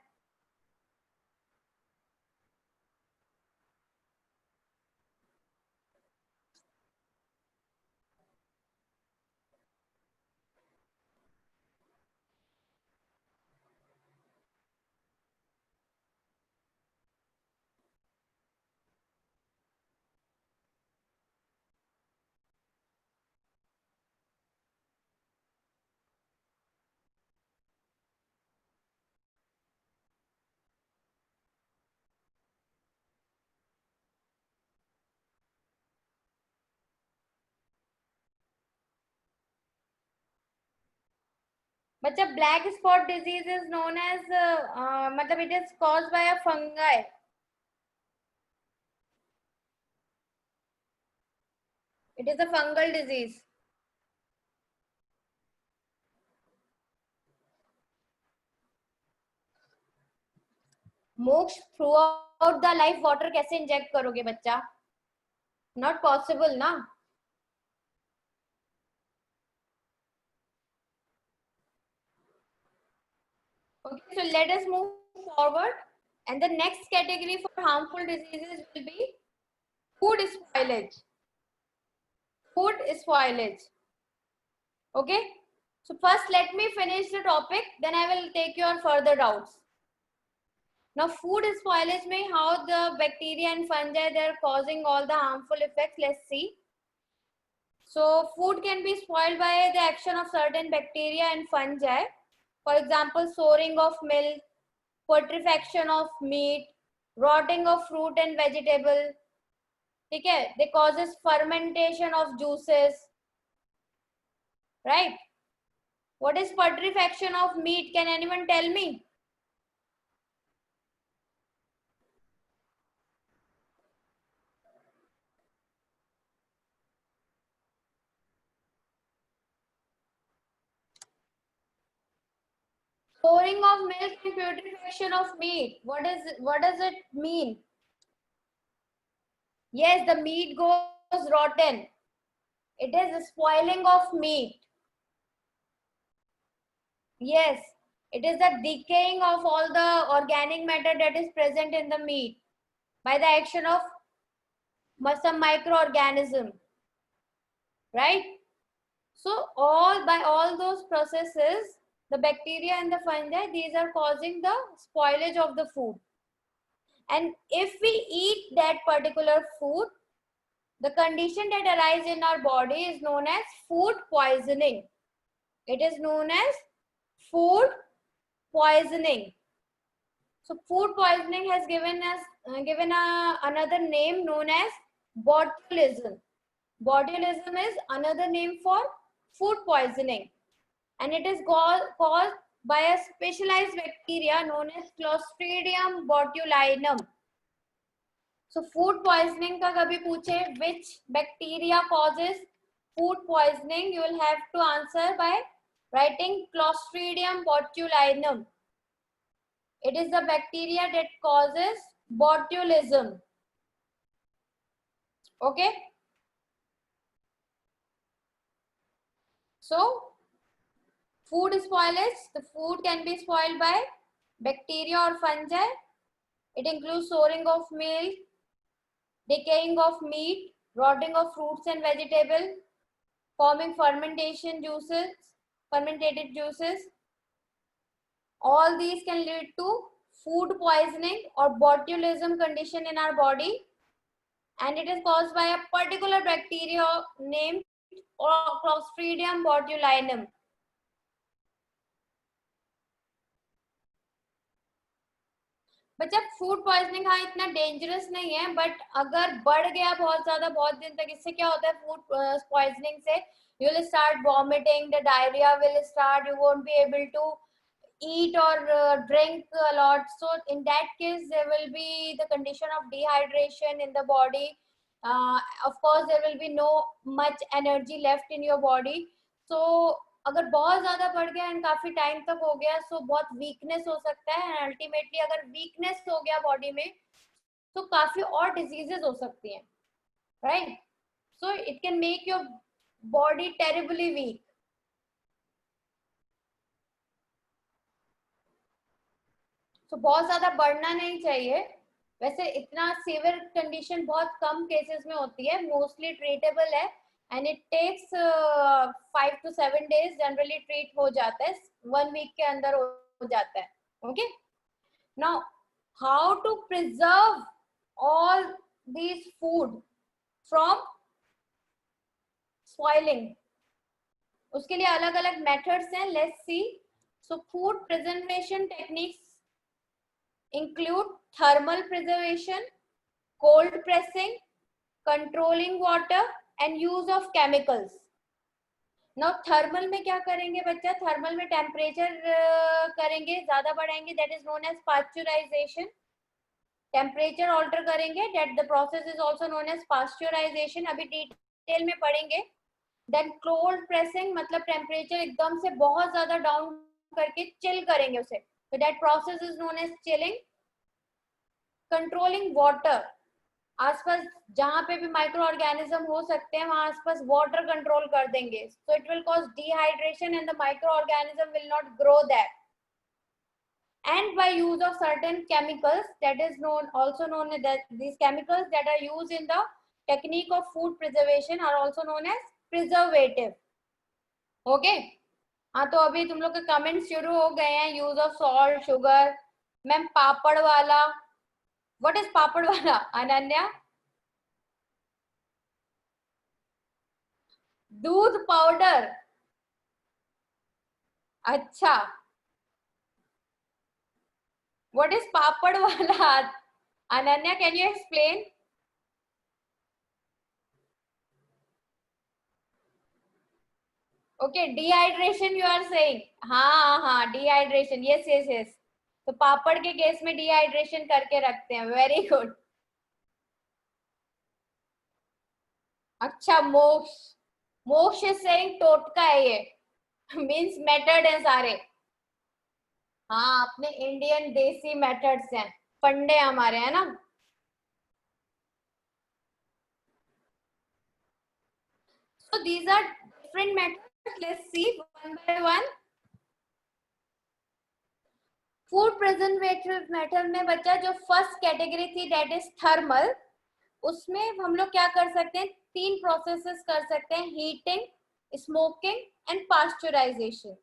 A: बच्चा, black spot disease is known as मतलब it is caused by a fungi. It is a fungal disease. मोक्ष throughout the life water कैसे इंजेक्ट करोगे बच्चा? नॉट पॉसिबल ना. Okay, so let us move forward. And the next category for harmful diseases will be food spoilage. Food spoilage. Okay. So first let me finish the topic, then I will take your further doubts. Now food spoilage means how the bacteria and fungi, they are causing all the harmful effects. Let's see. So food can be spoiled by the action of certain bacteria and fungi. For example, souring of milk, putrefaction of meat, rotting of fruit and vegetable. Okay, they causes fermentation of juices, right? What is putrefaction of meat? Can anyone tell me? Souring of milk and putrefaction of meat. What does it mean? Yes, the meat goes rotten. It is a spoiling of meat. Yes, it is the decaying of all the organic matter that is present in the meat by the action of some microorganism, right? So by all those processes, the bacteria and the fungi, these are causing the spoilage of the food. And if we eat that particular food, the condition that arises in our body is known as food poisoning. It is known as food poisoning. So food poisoning has given another name known as botulism. Botulism is another name for food poisoning, and it is caused by a specialized bacteria known as Clostridium botulinum. So food poisoning का कभी पूछे which bacteria causes food poisoning, you will have to answer by writing Clostridium botulinum. It is the bacteria that causes botulism. Okay. So food spoilage, the food can be spoiled by bacteria or fungi. It includes souring of milk, decaying of meat, rotting of fruits and vegetables, forming fermented juices. All these can lead to food poisoning or botulism condition in our body, and it is caused by a particular bacteria named Clostridium botulinum. बच्चा food poisoning हाँ इतना dangerous नहीं है, but अगर बढ़ गया बहुत ज्यादा बहुत दिन तक, इससे क्या होता है फूड पॉइजनिंग से you will start vomiting, the diarrhea will start, you won't be able to eat or drink a lot. So in that case there will be the condition of dehydration in the body. Of course there will be no much energy left in your body. So अगर बहुत ज्यादा बढ़ गया and काफी time तक हो गया, सो बहुत वीकनेस हो सकता है, एंड अल्टीमेटली अगर वीकनेस हो गया बॉडी में तो काफी और डिजीजेस हो सकती हैं, right? So it can make your body terribly weak. तो बहुत ज्यादा बढ़ना नहीं चाहिए. वैसे इतना सीवियर कंडीशन बहुत कम केसेस में होती है, मोस्टली ट्रीटेबल है, and it takes 5 to 7 days. Generally treat हो जाता है, 1 week के अंदर हो जाता है. Okay, now how to preserve all these food from spoiling, उसके लिए अलग अलग मेथड्स हैं. Let's see. So food preservation techniques include thermal preservation, cold pressing, controlling water and use of chemicals. Now thermal में क्या करेंगे बच्चा? thermal में temperature करेंगे, ज्यादा बढ़ाएंगे, that is known as pasteurization. temperature alter करेंगे, that the process is also known as pasteurization. अभी डिटेल में पढ़ेंगे. देन कोल्ड प्रेसिंग मतलब टेम्परेचर एकदम से बहुत ज्यादा डाउन करके चिल करेंगे उसे. So that process is known as chilling. Controlling water. आसपास जहां पे भी माइक्रो ऑर्गेनिज्म हो सकते हैं वहां आसपास वाटर कंट्रोल कर देंगे. So it will cause dehydration and the microorganism will not grow there. And by use of certain chemicals that is also known as that these chemicals that are used in the technique of food preservation are also known as preservative. Okay. हाँ तो अभी तुम लोग के comment शुरू हो गए हैं. Use of salt, sugar. Ma'am papad वाला. व्हाट इज पापड़ वाला? अनन्या. दूध पाउडर. अच्छा. व्हाट इज पापड़ वाला? Ananya, can you explain? Okay, dehydration you are saying. हाँ हाँ, डिहाइड्रेशन. Yes yes yes. तो पापड़ के केस में डिहाइड्रेशन करके रखते हैं. Very good. अच्छा, मोक्ष. मोक्ष इज सेइंग टोटका है ये. मींस मेथड है सारे. हाँ, अपने इंडियन देसी मेथड्स हैं. फंडे हमारे, है ना. So these are different methods. Let's see one by one. Food preservative method में बच्चा जो फर्स्ट कैटेगरी थी दैट इज थर्मल. उसमें हम लोग क्या कर सकते हैं? 3 प्रोसेसेस कर सकते हैं. Heating, smoking and pasteurization.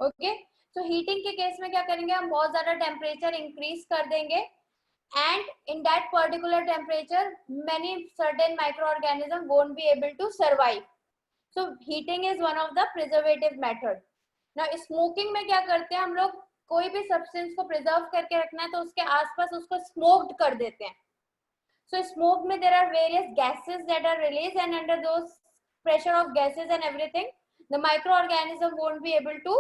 A: Okay. तो हीटिंग के केस में क्या करेंगे? हम बहुत ज्यादा टेम्परेचर इंक्रीज कर देंगे and in that particular temperature many certain microorganisms won't be able to survive. So heating is one of the preservative method. Now smoking में क्या करते हैं हम लोग? कोई भी सब्सटेंस को प्रिजर्व करके रखना है तो उसके आसपास उसको स्मोक्ड कर देते हैं. So smoke में there are various gases that are released and under those pressure of gases and everything the microorganism won't be able to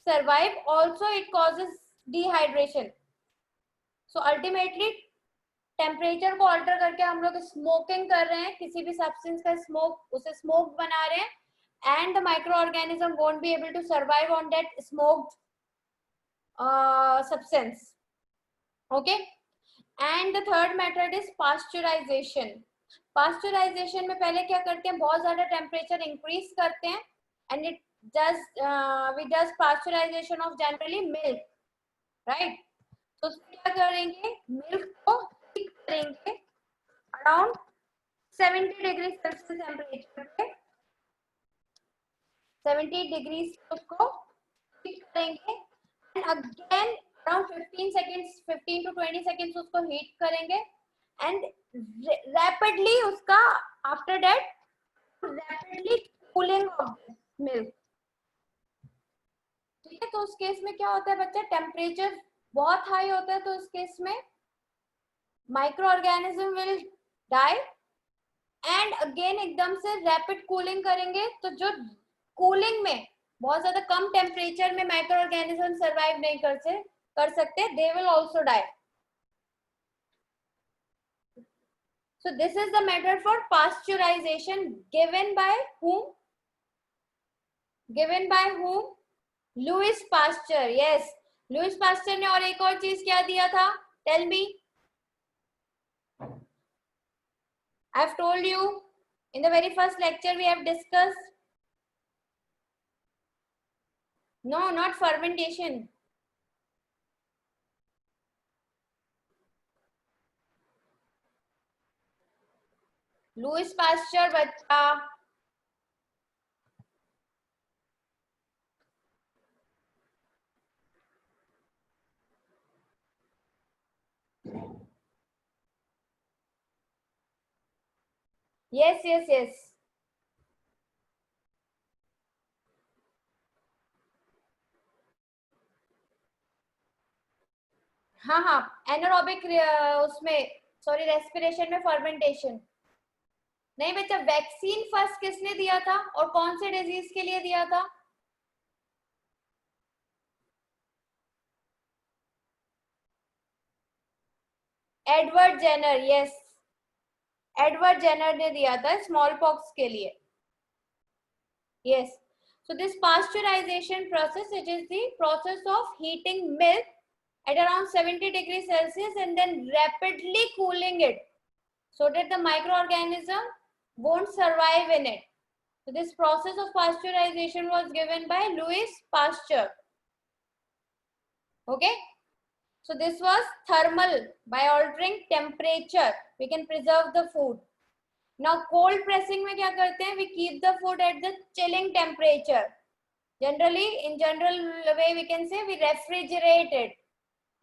A: survive. Also it causes dehydration. So ultimately temperature को alter करके हम लोग smoking कर रहे हैं. किसी भी substance का स्मोक, उसे स्मोक बना रहे हैं. And the microorganism won't be able to survive on that smoked substance. Okay. And the third method is pasteurization. Pasteurization में पहले क्या करते हैं? बहुत ज्यादा टेम्परेचर इंक्रीज करते हैं and it does we does pasteurization of generally milk, right? तो क्या करेंगे? मिल्क को हीट करेंगे अराउंड 70 डिग्री सेल्सियस टेम्परेचर पे. 70 डिग्री उसको हीट करेंगे and again around 15 seconds 15 to 20 seconds उसको हीट करेंगे एंड रैपिडली उसका after that rapidly cooling of milk. ठीक है. तो उस केस में क्या होता है बच्चा? टेम्परेचर बहुत हाई होता है तो उस केस में micro organism will die and again एकदम से रैपिड कूलिंग करेंगे तो जो कूलिंग में बहुत ज्यादा कम टेम्परेचर में माइक्रो ऑर्गेनिज्म सर्वाइव नहीं कर सकते, they will also die. So this is the method for pasteurization given by whom? Given by whom? Louis Pasteur. Yes, Louis Pasteur ने और एक और चीज क्या दिया था? Tell me. I've told you in the very first lecture we have discussed. No, not fermentation. Louis Pasteur बच्चा. Yes, yes, yes. हाँ हाँ, एनारोबिक उसमें सॉरी रेस्पिरेशन में फर्मेंटेशन. नहीं बच्चा, वैक्सीन फर्स्ट किसने दिया था और कौन से डिजीज के लिए दिया था? Edward Jenner. Yes, Edward Jenner ने दिया था स्मॉल पॉक्स के लिए. Yes. So this pasteurization process, it is the process of heating milk at around 70 degrees Celsius and then rapidly cooling it so that the microorganism won't survive in it. So this process of pasteurization was given by Louis Pasteur. Okay. So this was thermal. By altering temperature, we can preserve the food. Now cold pressing में क्या करते हैं? We keep the food at the chilling temperature. Generally, in general way, we can say we refrigerate it.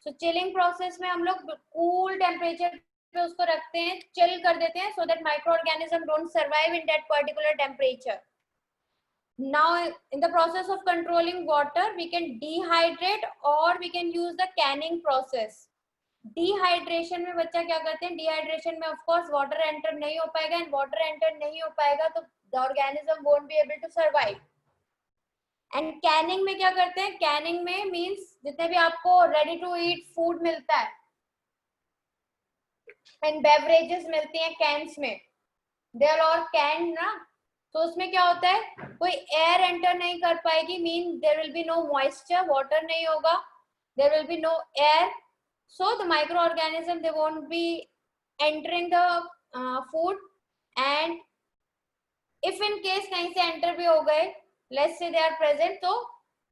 A: So chilling process में हम लोग cool temperature पे उसको रखते हैं, chill कर देते हैं, so that microorganism don't survive in that particular temperature. Now, in the process of controlling water, we can dehydrate or we can use the canning process. Dehydration में बच्चा क्या करते हैं? डिहाइड्रेशन में ऑफ कोर्स वाटर एंटर नहीं हो पाएगा, and water enter नहीं हो पाएगा तो the organism won't be able to survive. And canning में क्या करते हैं? कैनिंग में मींस जितने भी आपको रेडी टू ईट फूड मिलता है एंड बेवरेजेस मिलती हैं कैंस में, दे आर ऑल कैन ना, तो उसमें क्या होता है? कोई एयर एंटर नहीं कर पाएगी, mean there will be no moisture, water नहीं होगा, there will be no air. So the microorganism, they won't be entering the food, and if in case kahin se enter bhi ho gaye, let's say they are present, so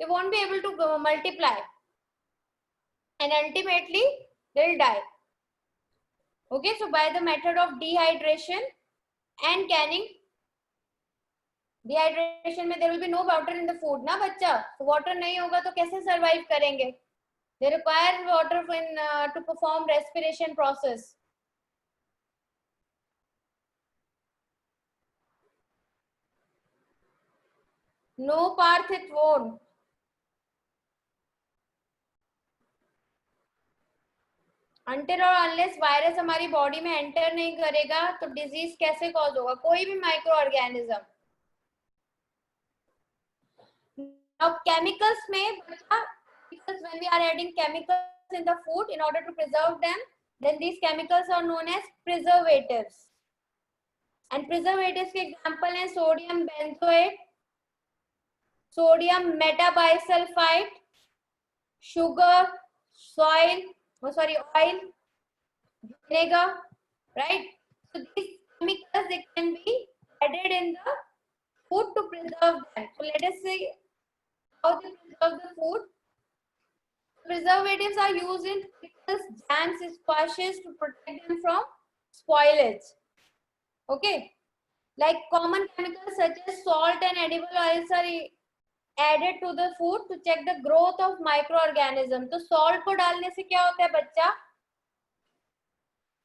A: they won't be able to multiply and ultimately they'll die. Okay, so by the method of dehydration and canning, dehydration में there will be no water in the food ना बच्चा, तो water नहीं होगा तो कैसे survive करेंगे? They require water to perform respiration process. No, Parth, it won't. Until or unless virus हमारी बॉडी में एंटर नहीं करेगा तो डिजीज कैसे कॉज होगा? कोई भी माइक्रो ऑर्गेनिज्म. Now chemicals में बच्चा, because when we are adding chemicals in the food in order to preserve them, then these chemicals are known as preservatives. And preservatives के example हैं sodium benzoate, sodium metabisulfite, sugar, oil, vinegar, right? So these chemicals, they can be added in the food to preserve them. So let us see how they preserve the food. Preservatives are used in pickles, jams, squashes to protect them from spoilage. Okay, like common chemicals such as salt and edible oils are added to the food to check the growth of microorganism. तो salt को डालने से क्या होता है बच्चा?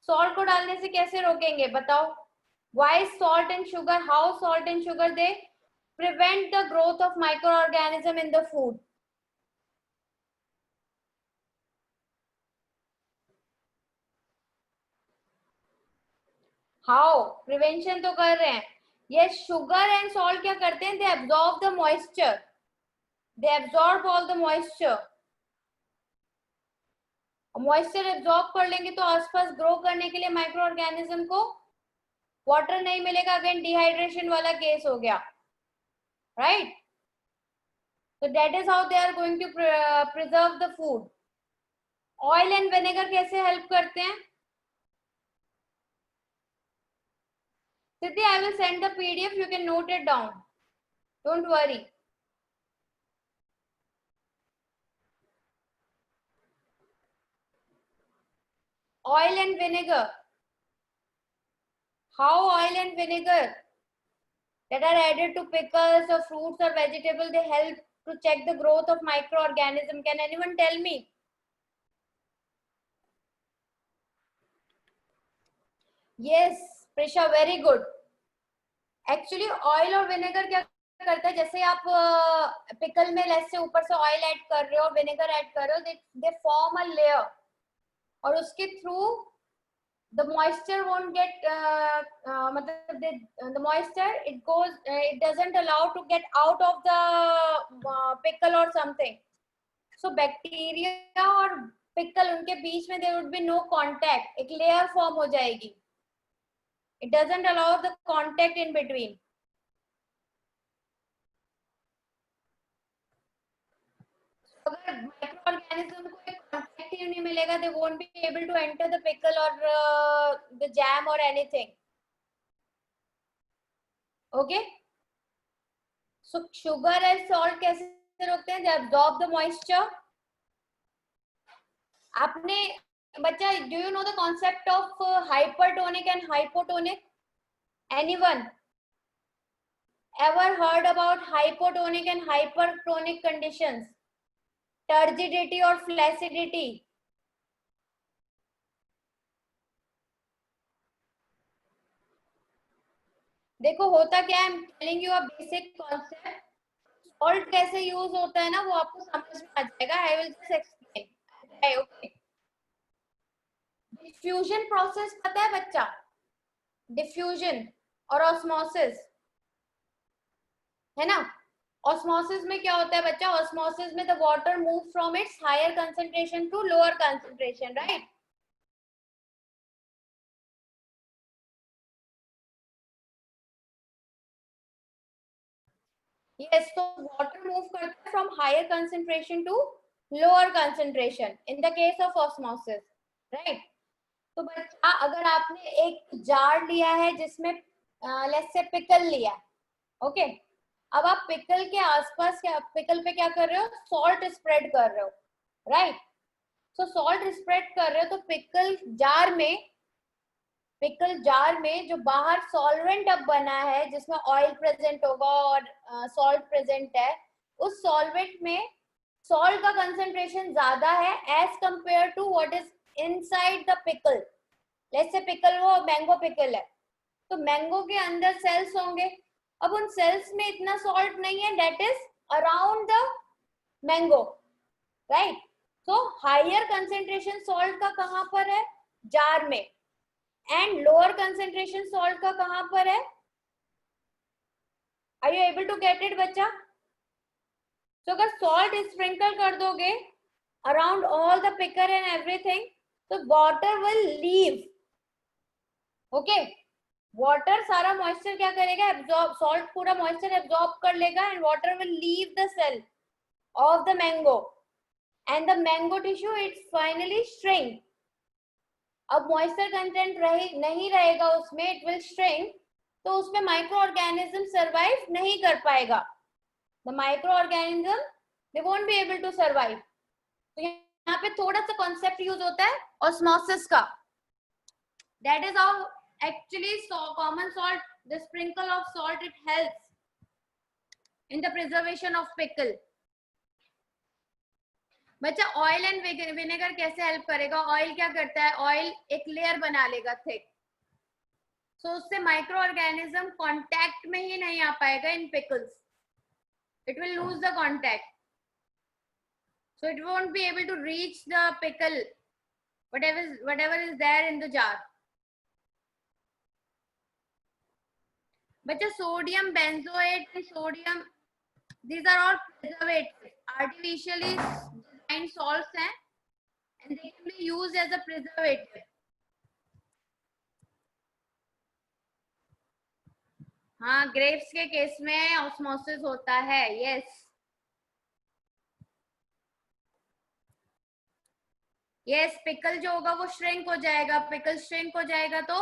A: Salt को डालने से कैसे रोकेंगे बताओ? Why salt and sugar? How salt and sugar they prevent the growth of microorganism in the food? How? Prevention तो कर रहे हैं. Yes, sugar and salt क्या करते हैं? They absorb the moisture. They absorb all the moisture. Moisture absorb कर लेंगे तो आसपास ग्रो करने के लिए माइक्रो ऑर्गेनिज्म को वाटर नहीं मिलेगा. अगेन डिहाइड्रेशन वाला केस हो गया, right? So that is how they are going to preserve the food. Oil and vinegar कैसे हेल्प करते हैं? Siddhi, I will send the PDF. You can note it down. Don't worry. Oil and vinegar. How oil and vinegar that are added to pickles or fruits or vegetables, they help to check the growth of microorganism. Can anyone tell me? Yes, Prisha, very good. Actually, oil और vinegar क्या करता है? जैसे आप pickle में less से ऊपर से ऑयल ऐड कर रहे हो, विनेगर ऐड कर रहे हो, they form a layer, और उसके through the moisture won't get the moisture, it goes, it doesn't allow to get out of the pickle or something. So bacteria और pickle उनके बीच में there would be no contact, एक layer form हो जाएगी. It doesn't allow the contact in between. अगर micro organism को एक contact ही नहीं मिलेगा, they won't be able to enter the pickle or the jam or anything. Okay, so sugar and salt कैसे रोकते हैं? They absorb the moisture. आपने बच्चा, do you know the concept of hypertonic and hypotonic? Anyone ever heard about hypotonic and hypertonic conditions? Turgidity or flaccidity? देखो होता क्या है, telling you a basic concept. Salt कैसे यूज होता है ना, वो आपको समझ में आ जाएगा. I will just explain. Okay, diffusion process पता है बच्चा? डिफ्यूजन और ऑस्मोसिस, है ना? ऑस्मोसिस में क्या होता है बच्चा? ऑस्मोसिस में the water move from its higher concentration to lower concentration, right? Yes, so water move करता है from higher concentration to lower concentration in the case of osmosis, right? तो बच्चा अगर आपने एक जार लिया है जिसमें लेट्स से पिकल लिया, ओके, अब आप पिकल के आसपास क्या, पिकल पे क्या कर रहे हो? सॉल्ट स्प्रेड कर रहे हो, राइट? सो सॉल्ट स्प्रेड कर रहे हो तो पिकल जार में जो बाहर सॉल्वेंट अब बना है जिसमें ऑयल प्रेजेंट होगा और सॉल्ट प्रेजेंट है, उस सॉल्वेंट में सॉल्ट का कंसंट्रेशन ज्यादा है as compare to what is inside the pickle. Let's say pickle वो मैंगो पिकल है, तो मैंगो के अंदर सेल्स होंगे. अब उन सेल्स में इतना सॉल्ट नहीं है that is around the mango, right? So higher concentration salt का कहां पर है? जार में. एंड लोअर कंसेंट्रेशन सॉल्ट का कहां पर है? Are you able to get it बच्चा? तो अगर सॉल्ट स्प्रिंकल कर दोगे around all the pickle and everything, तो water will leave. Okay, water सारा मॉइस्चर क्या करेगा? एब्जॉर्ब. सॉल्ट पूरा मॉइस्चर एब्जॉर्ब कर लेगा and water will leave the cell of the mango and the mango tissue it finally shrink. अब moisture content नहीं रहेगा उसमें, इट विल श्रिंक, तो उसमें माइक्रो ऑर्गेनिज्म सर्वाइव नहीं कर पाएगा. The micro organism they won't be able to survive. तो यहाँ पे थोड़ा सा कॉन्सेप्ट यूज होता है ऑस्मोसिस का. That is how actually common salt, the sprinkle of salt, it helps in the preservation of pickle. बच्चा ऑयल एंड विनेगर कैसे हेल्प करेगा? ऑयल क्या करता है? ऑयल एक लेयर बना लेगा थिक, सो उससे माइक्रो ऑर्गेनिज्म कांटेक्ट में ही नहीं आ पाएगा in pickles. It will lose the contact, so it won't be able to reach the pickle, whatever is there in the jar. बच्चा sodium benzoate and sodium, these are all preservatives, artificially designed salts हैं and they can be used as a preservative. हाँ, grapes के case में osmosis होता है. Yes yes, pickle जो होगा वो श्रिंक हो जाएगा. पिकल श्रिंक हो जाएगा तो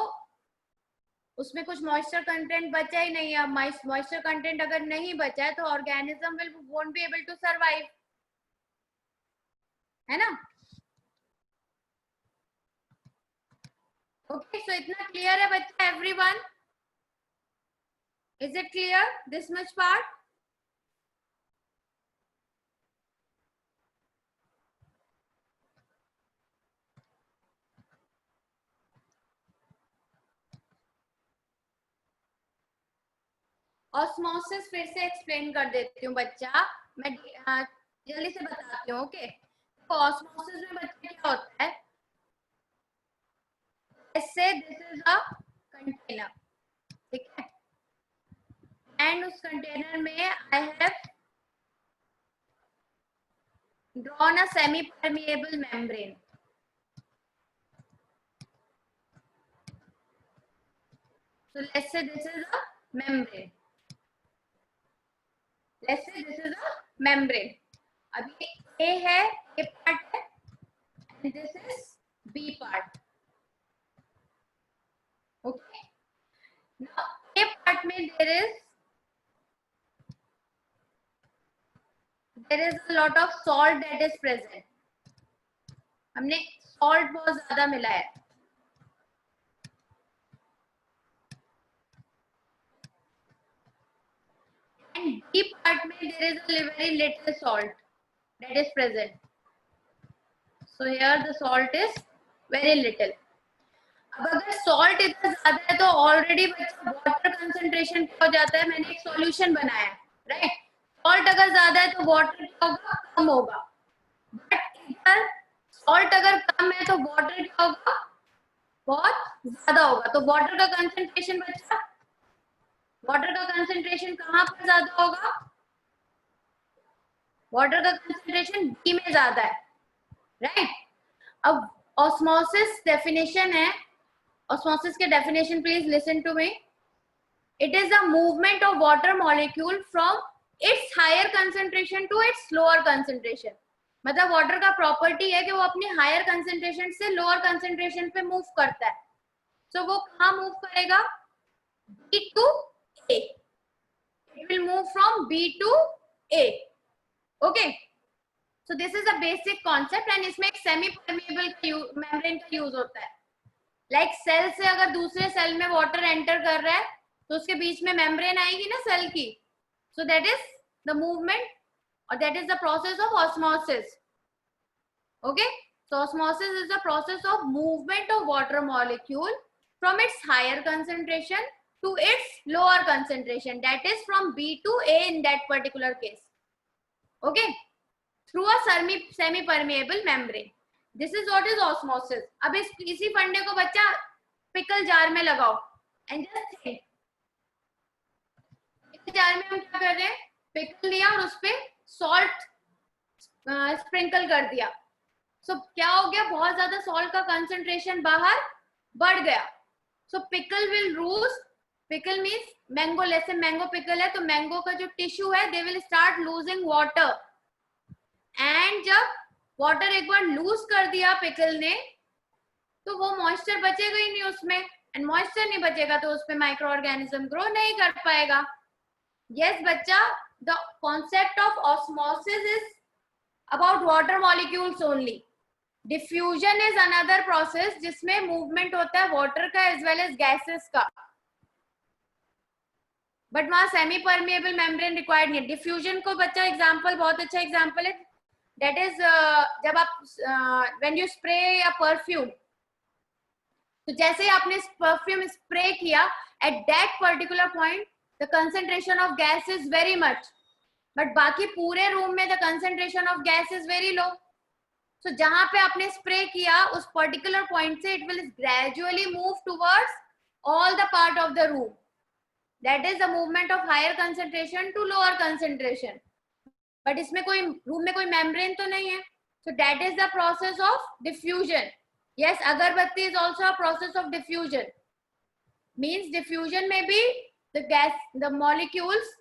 A: उसमें कुछ मॉइस्चर कंटेंट बचा ही नहीं है. मॉइस्चर कंटेंट अगर नहीं बचा है तो organism will won't be able to survive, है ना? ओके, सो इतना क्लियर है बच्चा? Everyone, is it clear this much part? Osmosis फिर से एक्सप्लेन कर देती हूँ बच्चा, मैं जल्दी से बताती हूँ. ओके, तो ऑस्मोसिस में बच्चा क्या होता है? ऐसे दिस इज अ कंटेनर, ठीक है, एंड उस कंटेनर में I have drawn a semi permeable membrane. So let's say this is a membrane. Let's say this is a membrane. अभी A है, A part है, and this is B part. Okay. Now A part में there is a lot of salt that is present. हमने salt बहुत ज्यादा मिला है. And B part में there is a very little salt that is present. So here the salt is very little. अब अगर salt इतना ज्यादा है तो already water concentration क्या हो जाता है. मैंने एक solution बनाया है, right? Salt अगर ज्यादा है तो water क्या होगा, कम होगा. But इधर salt अगर कम है तो water क्या होगा, बहुत ज्यादा होगा. तो water का concentration बच्चा, वाटर का कंसंट्रेशन कहाँ पर ज्यादा होगा, वाटर का कंसंट्रेशन बी में ज्यादा है, राइट. अब ऑस्मोसिस डेफिनेशन है. ऑस्मोसिस के definition please listen to me. It is the movement of water molecule from its higher concentration to its lower concentration. मतलब वाटर का प्रॉपर्टी है कि वो अपनी हायर कंसंट्रेशन से लोअर कंसंट्रेशन पे मूव करता है. सो वो कहाँ मूव करेगा, B to A. It will move from B to A. Okay. So this is a basic concept and इसमें एक semi permeable membrane का use होता है. Like cell से अगर दूसरे cell में water enter कर रहा है तो उसके बीच में membrane आएगी ना cell की. So that is the movement or that is the process of osmosis. Okay. So osmosis is the process of movement of water molecule from its higher concentration to its lower concentration, that is from B to A in that particular case. Okay, through a semi permeable membrane. This is what is osmosis. अब इसी फंडे को बच्चा pickle jar में लगाओ and just think. Pickle jar में हम क्या कर रहे हैं, पिकल लिया और उस पे सॉल्ट स्प्रिंकल कर दिया. So क्या हो गया, बहुत ज्यादा सॉल्ट का कंसंट्रेशन बाहर बढ़ गया. So pickle will lose. Pickle means mango. जैसे मैंगो पिकल है तो मैंगो का जो टिश्यू है they will start losing water. And जब वाटर एक बार लूज कर दिया पिकल ने तो वो मॉइस्चर बचेगा ही नहीं उसमें. एंड मॉइस्चर नहीं बचेगा तो उसमें माइक्रो ऑर्गेनिज्म ग्रो नहीं कर पाएगा. यस बच्चा, the concept of osmosis is about water molecules only. Diffusion is another process जिसमें मूवमेंट होता है वाटर का एज वेल एज गैसेस का. बट वहां सेमी परमेबल मेम्ब्रेन रिक्वायर्ड नहीं है. डिफ्यूजन को बच्चा एग्जांपल, बहुत अच्छा एग्जांपल है, दैट इज जब आप when you spray a perfume, तो जैसे ही आपने परफ्यूम स्प्रे किया at that particular point the concentration of gas is very much, but बाकी पूरे रूम में the concentration of gas is very low. So जहां पे आपने स्प्रे किया उस पर्टिकुलर पॉइंट से it will gradually move towards all the part of the room. That is the movement of higher concentration to lower concentration. But इसमें कोई room में कोई membrane तो नहीं है. So that is the process of diffusion. Yes, agarbatti is also a process of diffusion. Means diffusion may be the gas, the molecules,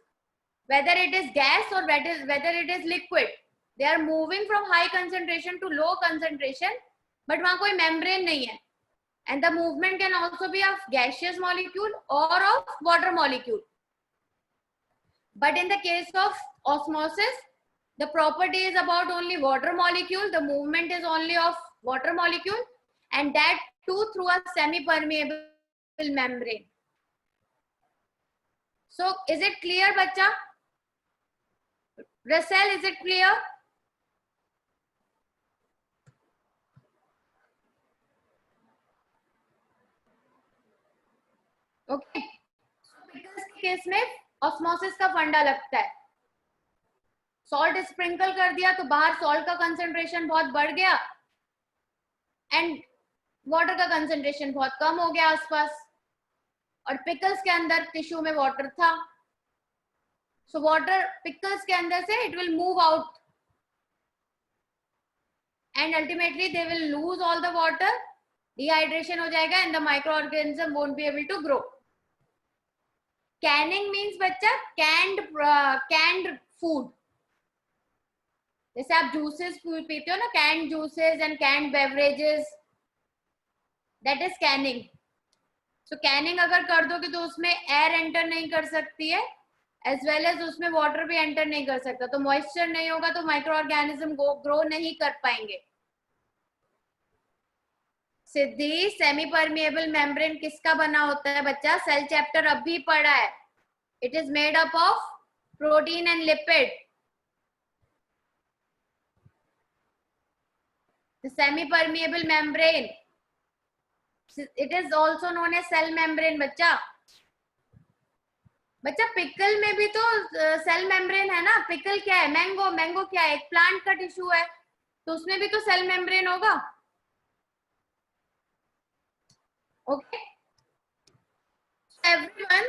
A: whether it is gas or whether it is liquid, they are moving from high concentration to low concentration, but वहाँ कोई membrane नहीं है. And the movement can also be of gaseous molecule or of water molecule. But in the case of osmosis, the property is about only water molecule. The movement is only of water molecule, and that too through a semi-permeable membrane. So, is it clear, bacha? Russell, is it clear? Okay. Pickles के case में osmosis का फंडा लगता है. Salt sprinkle कर दिया तो बाहर सॉल्ट का कंसंट्रेशन बहुत बढ़ गया एंड वाटर का कंसंट्रेशन बहुत कम हो गया आसपास, और पिकल्स के अंदर टिश्यू में वाटर था. सो वाटर पिकल्स के अंदर से it will move out and ultimately they will lose all the water. Dehydration हो जाएगा and the micro organism won't be able to grow. Canning means बच्चा कैंड फूड, जैसे आप जूसेस पीते हो ना, canned juices and canned beverages, that is canning. So canning अगर कर दोगे तो उसमें एयर एंटर नहीं कर सकती है, एज वेल एज उसमें वाटर भी एंटर नहीं कर सकता, तो मॉइस्चर नहीं होगा तो माइक्रो ऑर्गेनिज्म ग्रो नहीं कर पाएंगे। सिद्धि, सेमी परमिएबल मेम्ब्रेन किसका बना होता है बच्चा? सेल चैप्टर अभी पढ़ा है। It is made up of protein and lipid. The semi-permeable membrane, it is also known as cell membrane। बच्चा पिकल में भी तो सेल मेम्ब्रेन है ना। पिकल क्या है? मैंगो। मैंगो क्या है? एक प्लांट का टिश्यू है, तो उसमें भी तो सेल मेम्ब्रेन होगा। Okay everyone,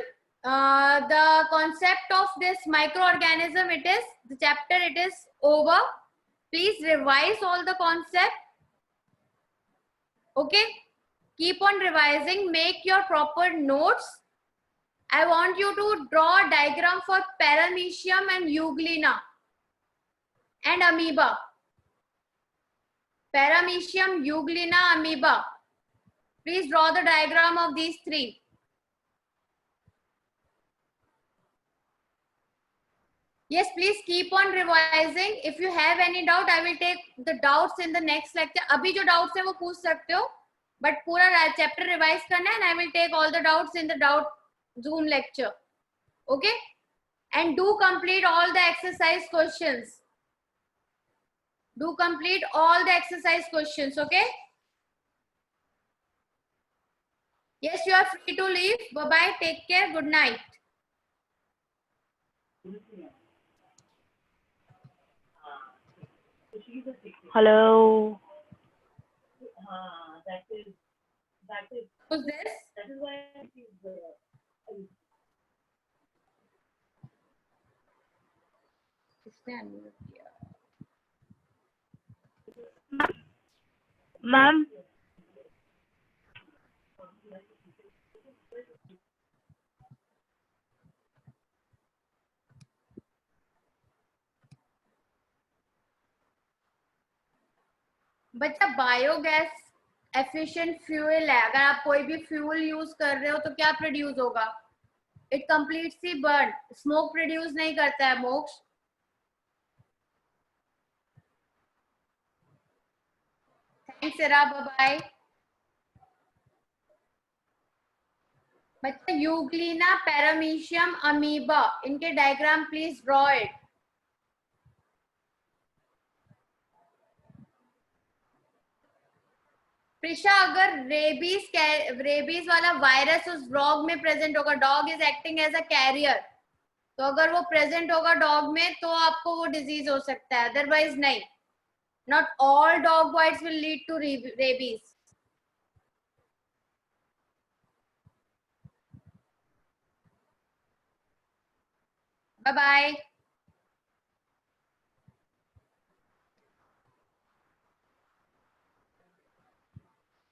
A: the concept of this microorganism, it is the chapter, it is over. Please revise all the concept. Okay, keep on revising, make your proper notes. I want you to draw a diagram for paramecium and euglena and amoeba. Paramecium, euglena, amoeba. Please draw the diagram of these three. Yes, please keep on revising. If you have any doubt, I will take the doubts in the next lecture. अभी जो doubts है वो पूछ सकते हो, but पूरा chapter revise करना है, and I will take all the doubts in the doubt Zoom lecture. Okay? And do complete all the exercise questions. Do complete all the exercise questions. Okay? Yes, you are free to leave. Bye bye. Take care. Good night.
B: Hello.
A: Who's this? किसने unmute किया?
B: Ma'am.
A: बच्चा biogas efficient fuel है। अगर आप कोई भी fuel use कर रहे हो तो क्या प्रोड्यूस होगा? It completely burn, smoke produce नहीं करता है। Moksh, thanks Ira, bye bye. बच्चा यूग्लिना, पैरामीशियम, अमीबा, इनके diagram please draw it. Prisha, अगर रेबीज वाला वायरस उस डॉग में प्रेजेंट होगा, dog is acting as a carrier, तो अगर वो प्रेजेंट होगा डॉग में तो आपको वो डिजीज हो सकता है, अदरवाइज नहीं। Not all dog bites will lead to rabies. Bye bye.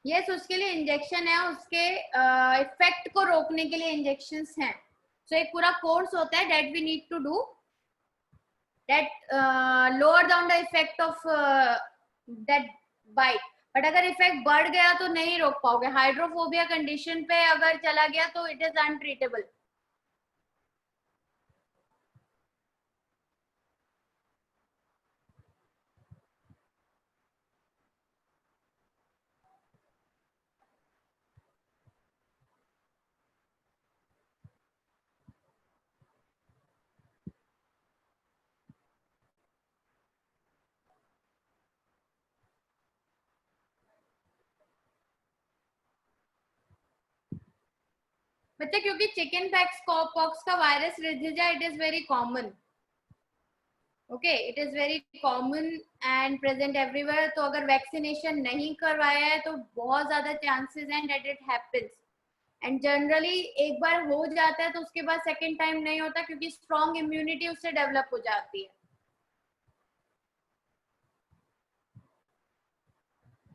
A: Yes, उसके लिए इंजेक्शन है, उसके इफेक्ट को रोकने के लिए इंजेक्शंस हैं। सो एक पूरा कोर्स होता है that we need to do, that lower down the effect of that bite. But अगर इफेक्ट बढ़ गया तो नहीं रोक पाओगे। हाइड्रोफोबिया कंडीशन पे अगर चला गया तो इट इज अनट्रीटेबल। बच्चे क्योंकि चिकन पॉक्स का वायरस रिजिजा, it is very common. Okay, it is very common and present everywhere. तो अगर वैक्सीनेशन नहीं करवाया है तो बहुत ज्यादा चांसेस हैं that it happens. And generally एक बार हो जाता है तो उसके बाद सेकेंड टाइम नहीं होता, क्योंकि स्ट्रॉन्ग इम्यूनिटी उससे डेवलप हो जाती है।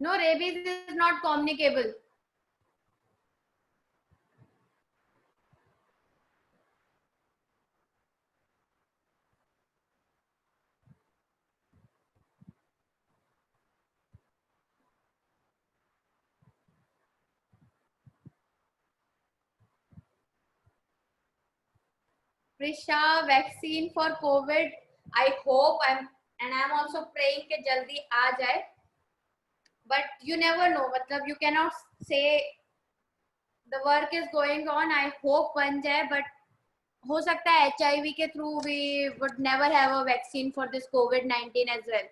A: No, rabies is not communicable. Prisha, vaccine for COVID, I hope I'm also praying कि जल्दी आ जाए, but you never know, मतलब you cannot say, the work is going on, I hope बन जाए, but हो सकता है HIV के through we would never have a vaccine for this COVID-19 as well.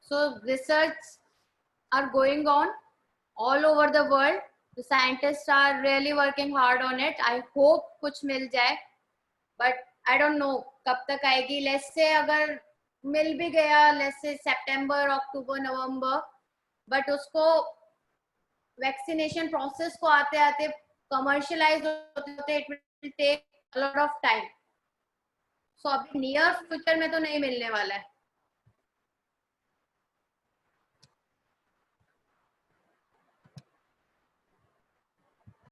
A: So research are going on all over the world. The scientists are really working hard on it. I hope कुछ मिल जाए, but I don't know कब तक आएगी. Let's say अगर मिल भी गया, let's say September, October, November, but उसको vaccination process को आते आते commercialize होते it will take a lot of time. So अभी near future में तो नहीं मिलने वाला है.